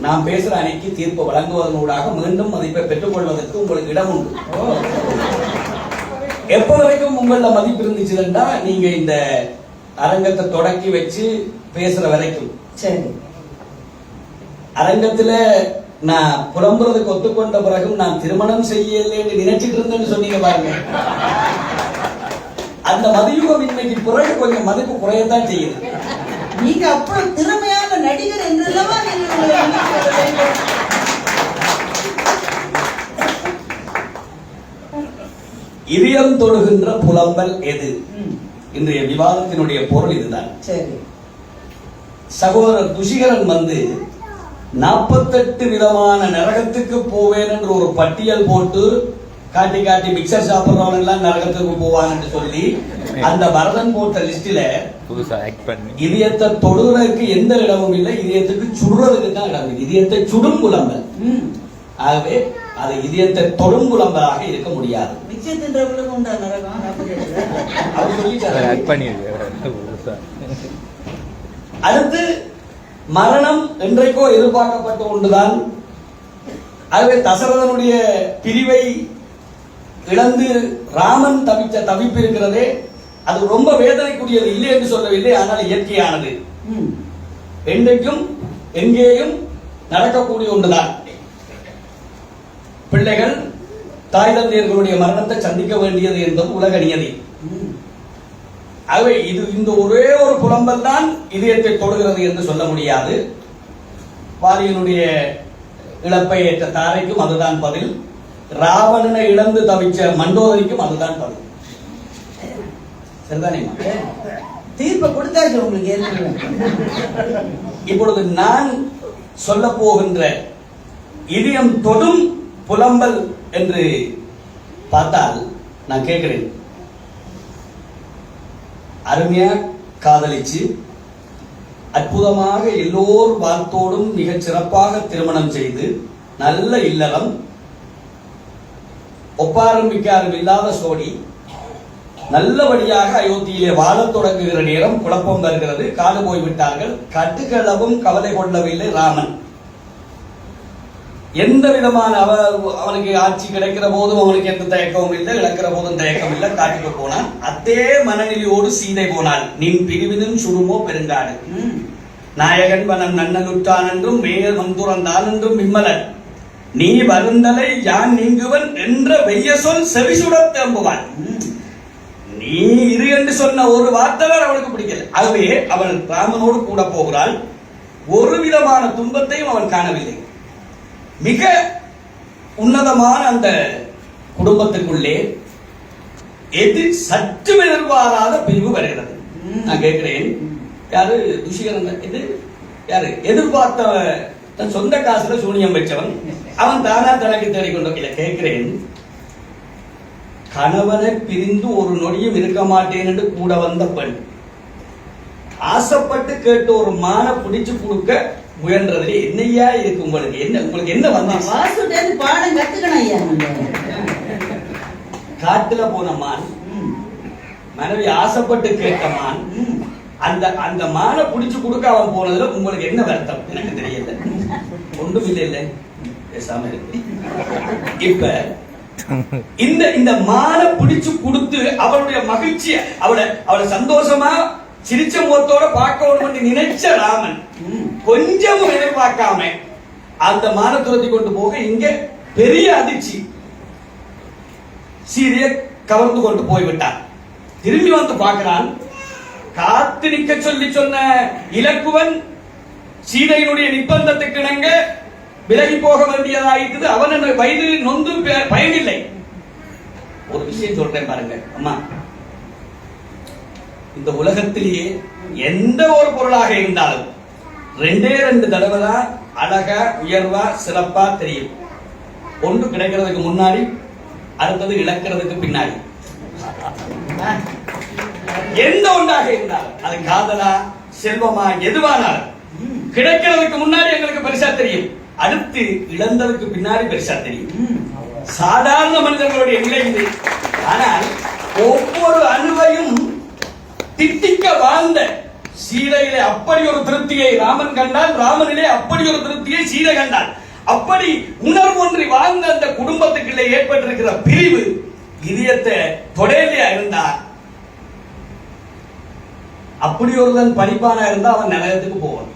நாம் பேசுற அன்னைக்கு தீர்ப்பு வழங்குவதனூடாக மீண்டும் மதிப்பை பெற்றுக் கொள்வதற்கு உங்களுக்கு இடம் உண்டு. எப்ப வரைக்கும் உங்கள மதிப்பு இருந்துச்சுன்னா நீங்க இந்த அரங்கத்தை தொடக்கி வச்சு பேசுற வரைக்கும். சரி, அரங்கத்துல நான் புலம்புறதுக்கு ஒத்துக்கொண்ட பிறகும் நான் திருமணம் செய்யல என்று நினைச்சிட்டு இருந்தேன்னு சொன்னீங்க பாருங்க. அந்த மதியுகம் இன்னைக்கு பிறகு கொஞ்சம் மதிப்பு குறையத்தான் செய்யுது. நீங்க அப்புறம் திறமையான நடிகர் என்றல்லவா இதயம் தொடுகின்ற புலம்பல் எது? இன்றைய விவாதத்தினுடைய பொருள் இதுதான். சரி, சகோதரர் துஷிகரன் வந்து 48 விதமான நரகத்துக்கு போவேன் என்று ஒரு பட்டியல் போட்டு காட்டி காட்டி மிக்சர் சாப்பிடுறவன் எல்லாம் நரகத்துக்கு போவான்னு சொல்லி அந்த பரதன் போட்ட லிஸ்டில புதுசா ஆக்ட் பண்ணி இதயத்தை தொடுறதுக்கு எந்த இடமும் இல்லை, இதயத்துக்கு சுடுறதுக்கு தான் இடம் இருக்கு. இதயத்தை சுடும் புலம்பல். ஆகவே அது இதயத்தை தொடும் புலம்பலாக இருக்க முடியாது. மிச்சம் தின்றவங்களுக்கு உண்டா நரகம்? அவர் சொல்லிட்டாரு. ஆக்ட் பண்ணிருக்கு புதுசா. அடுத்து மரணம் என்றைக்கோ எதிர்பார்க்கப்பட்ட ஒன்றுதான். ஆகவே தசரதனுடைய பிரிவை இழந்து ராமன் தவித்த தவிப்பு இருக்கிறதே, அது ரொம்ப வேதனைக்குரியது இல்லை என்று சொல்லவில்லை, ஆனால் இயற்கையானது. என்றைக்கும் எங்கேயும் நடக்கக்கூடிய ஒன்றுதான். பிள்ளைகள் தாய் தந்தையர்களுடைய மரணத்தை சந்திக்க வேண்டியது என்பது உலக நியதி. ஆகவே இது இந்த ஒரே ஒரு புலம்பல் தான் இதயத்தை தொடுகிறது என்று சொல்ல முடியாது. வாலியனுடைய இழப்பை ஏற்ற தாரைக்கும் அதுதான் பதில், ராவணனை இழந்து தவிச்ச மண்டோதரிக்கும் அதுதான் பதில். சரிதானே? தீர்ப்பை கொடுத்தாச்சு உங்களுக்கு ஏற்கனவே. இப்பொழுது நான் சொல்ல போகின்ற இதயம் தொடும் புலம்பல் என்று பார்த்தால் நான் கேட்கிறேன், அருமையா காதலிச்சு அற்புதமாக எல்லோர் வாழ்த்தோடும் மிகச் சிறப்பாக திருமணம் செய்து நல்ல இல்லறம், ஒப்பாரும் மிக்காரும் இல்லாத சோடி, நல்லபடியாக அயோத்தியிலே வாழத் தொடங்குகிற நேரம் குழப்பம் வருகிறது. காடு போய்விட்டார்கள். கட்டுக்களவும் கவலை கொள்ளவில்லை ராமன். எந்த விதமான அவனுக்கு ஆட்சி கிடைக்கிற போதும் அவனுக்கு எந்த தயக்கமும் இல்லை, இழக்கிற போதும் தயக்கம் இல்லை. காட்டுக்கு போனான். அதே மனநிலையோடு சீதை போனாள். நின் பிரிவினும் சுடுமோ பெருங்காடு, நாயகன் வனம் நன்னலுற்றான் என்றும் மேல் வந்துறந்தான் என்றும் விம்மலன், நீ வருந்தலை யான் நீங்குவன் என்ற வெய்ய சொல் செவிசுடத் திரும்புவான். நீ இரு என்று சொன்ன ஒரு வார்த்தை அவனுக்கு பிடிக்கல. ஆகவே அவள் ராமனோடு கூட போகிறாள். ஒரு விதமான துன்பத்தையும் அவன் காணவில்லை. மிக உன்னதமான அந்த குடும்பத்துக்குள்ளே சற்று எதிர்பாராத பிரிவு வருகிறது. நான் கேட்கிறேன், யாரு துஷிகரன்? இது யாரு? எதிர்பார்த்த சொந்த காசுல சூனியம் வச்சவன் அவன் தானா தனக்கு தேடிக்கொண்டு. கேட்கிறேன், கணவனை பிரிந்து ஒரு நொடியும் இருக்க மாட்டேன் என்று கூட வந்த பெண் ஆசைப்பட்டு கேட்டு ஒரு மான பிடிச்சு கொடுக்க முயன்றதுல என்னையா இருக்கு உங்களுக்கு? உங்களுக்கு என்ன வந்தா? பாடம் கத்துக்கணும் ஐயா. காட்டுல போன மான், மனைவி ஆசைப்பட்டு கேட்ட மான், அந்த மான பிடிச்சு கொடுக்க அவன் போனதுல உங்களுக்கு என்ன வருத்தம்? எனக்கு தெரியல. ஒன்றும் இல்லை, பேசாம இருக்கு. இப்ப இந்த மான பிடிச்சு கொடுத்து அவளுடைய மகிழ்ச்சிய அவளை சந்தோஷமா சிரிச்ச முகத்தோட பார்க்க நினைச்ச ராமன் கொஞ்சமும் எதிர்பார்க்காம அந்த மான துரத்தி கொண்டு போக இங்க பெரிய அதிர்ச்சி. சீதையை கவர்ந்து கொண்டு போய்விட்டான். திரும்பி வந்து பார்க்கிறான். காத்து நிற்க சொல்லி சொன்ன இலக்குவன் சீதையினுடைய நிர்பந்தத்துக்கு இணங்க விலகி போக வேண்டியதாயிட்டு அவன் வயது நொந்து பயனில்லை. ஒரு விஷயம் சொல்றேன் பாருங்க அம்மா, இந்த உலகத்திலேயே எந்த ஒரு பொருளாக இருந்தாலும் ரெண்டே தடவை தான் அழகா உயர்வா சிறப்பா தெரியும். ஒன்று கிடைக்கிறதுக்கு முன்னாடி, அடுத்தது இழக்கிறதுக்கு பின்னாடி. எந்த ஒன்றாக இருந்தாலும் அது காதலா செல்வமா எதுவானாலும் கிடைக்கிறதுக்கு முன்னாடி எங்களுக்கு பெருசா தெரியும், அடுத்து இழந்ததுக்கு பின்னாடி பெருசா தெரியும். சாதாரண மனிதர்களுடைய நிலை இது. ஆனால் ஒவ்வொரு அணுவையும் திட்டிக்க வாழ்ந்த சீதையிலே அப்படி ஒரு திருப்தியை ராமன் கண்டால், ராமனிலே அப்படி ஒரு திருப்தியை சீதை கண்டால். அப்படி உணர்வொன்றி வாழ்ந்த அந்த குடும்பத்துக்குள்ளே ஏற்பட்டிருக்கிற பிரிவு இதயத்தை தொடையிலையா இருந்தா, அப்படி ஒருவன் படிப்பானா இருந்தா அவன் நரகத்துக்கு போவான்.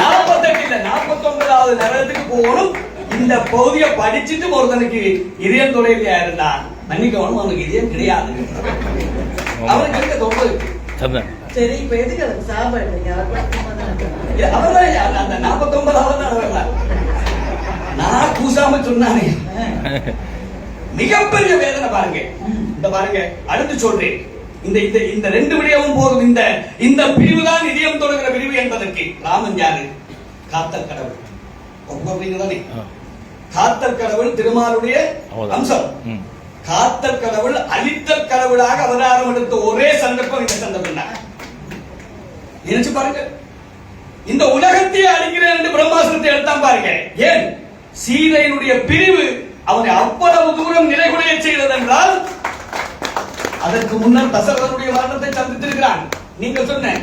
49வது நரகத்துக்கு போகணும். இந்த பகுதியை படிச்சுட்டு ஒருத்தனுக்கு இதயம் தொடையிலையா இருந்தா மன்னிக்கணும், அவனுக்கு இதயம் கிடையாது. அவனுக்கு இருக்க தொண்டு. சரி, இப்ப எதுக்கு அவருக்கு சாப்பாடு? அவர்தான் அந்த 49வது நான் கூசாம சொன்னானே. மிகப்பெரிய வேதனை பாருங்க. இந்த பாருங்க, அடுத்து சொல்றேன். இந்த ரெண்டு விடயமும் போதும். இந்த பிரிவுதான் இதயம் தொடுகிற பிரிவு என்பதற்கு ராமன் யாரு? காத்தல் கடவுள். ஒப்புக்கொள்றீங்க தானே? காத்தல் கடவுள் திருமாலுடைய அம்சம். காத்தல் கடவுள் அழித்தல் கடவுளாக அவதாரம் எடுத்த ஒரே சந்தர்ப்பம் இந்த சந்தர்ப்பம் தான். நினைச்சு பாருங்க, இந்த உலகத்தையே அழிக்கிறேன் என்று பிரம்மாஸ்திரத்தை எடுத்தான் பாருங்க. ஏன்? சீதையினுடைய பிரிவு அவனை அவ்வளவு தூரம் நிலைகுலைய செய்தது என்றால், அதற்கு முன்னர் தசரதனுடைய மரணத்தை சந்தித்திருக்கிறான். நீங்க சொன்ன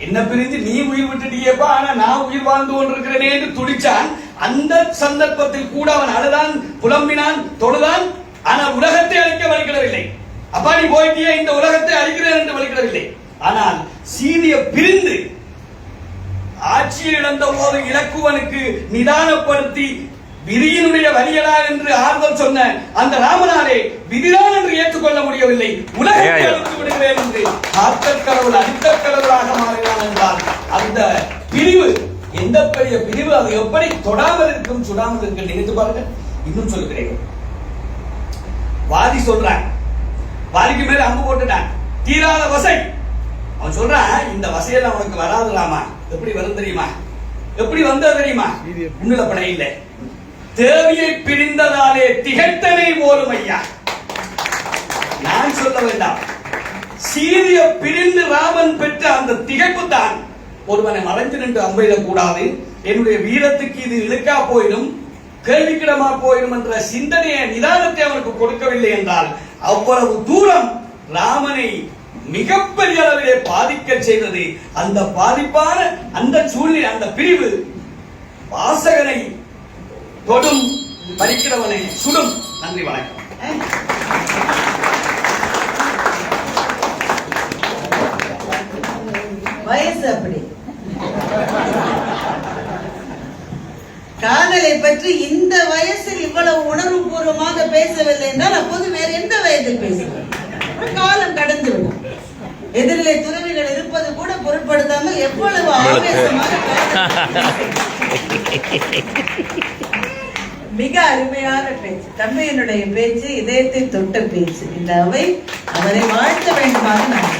என்ன பிரிஞ்சு நீ உயிர் விட்டுட்டியப்பா, ஆனா நான் உயிர் வாழ்ந்து கொண்டிருக்கிறேனே என்று துடிச்சான். அந்த சந்தர்ப்பத்தில் கூட அவன் அழுதான், புலம்பினான், தொழுதான். ஆனால் உலகத்தை அழிக்க வலிக்கிடவில்லை. அப்பா நீ போயிட்டியே, இந்த உலகத்தை அழிக்கிறேன் என்று வலிக்கிடவில்லை. ஆனால் சீதையை பிரிந்து ஆட்சியை இழந்த போது இலக்குவனுக்கு நிதானப்படுத்தி விதியினுடைய வலியலா என்று ஆறுதல் சொன்ன அந்த ராமனாலே விதிதான் என்று ஏற்றுக்கொள்ள முடியவில்லை. உலகத்தை அழித்து விடுகிறேன் என்று காத்தல் கடவுள் அழித்தல் கடவுளாக மாறினான் என்றால் அந்த பிரிவு எந்த பெரிய பிரிவு, அது எப்படி தொடாமல் இருக்கும் சுடாமல் இருக்கும் நினைத்து பாருங்க. இன்னும் சொல்லுகிறேன், வாதி சொல்றான், வாதிக்கு மேல அம்பு போட்டுட்டான், தீராத வசை. அவன் சொல்றான், இந்த வசையெல்லாம் உனக்கு வராதுலாமா. எப்படி வரும் தெரியுமா? எப்படி வந்தது தெரியுமா? உன்னில படை இல்லை, தேவியை பிரிந்ததாலே திகைத்தனை போலும் ஐயா. நான் சொல்ல வேண்டாம், சீதையை பிரிந்து ராமன் பெற்ற அந்த திகைப்பு தான் ஒருவனை மறைஞ்சு நின்று அம்பையிடக் கூடாது, என்னுடைய வீரத்துக்கு இது இழுக்கா போயிடும், கேள்விக்கிடமா போயிடும் என்ற சிந்தனையை நிதானத்தை அவனுக்கு கொடுக்கவில்லை என்றால் அவ்வளவு தூரம் ராமனை மிகப்பெரிய அளவிலே பாதிக்க செய்தது. அந்த பாதிப்பான அந்த சூழ்நிலை, அந்த பிரிவு வாசகனை தொடும், பறிக்கிறவனை சுடும். நன்றி, வணக்கம். வயசு அப்படி. காதலை பற்றி இந்த வயசில் இவ்வளவு உணர்வு பூர்வமாக பேசவில்லை என்றால் அப்போது வேற எந்த வயதில் பேசுவோம்? காலம் கடந்து விடும். எதிரிலே துறவிகள் இருப்பது கூட பொருட்படுத்தாமல் எவ்வளவு ஆவேசமாக மிக அருமையான பேச்சு. தம்பியினுடைய பேச்சு இதயத்தை தொட்ட பேச்சு. இந்த அவை அவரை வாழ்த்த வேண்டுமாக நான்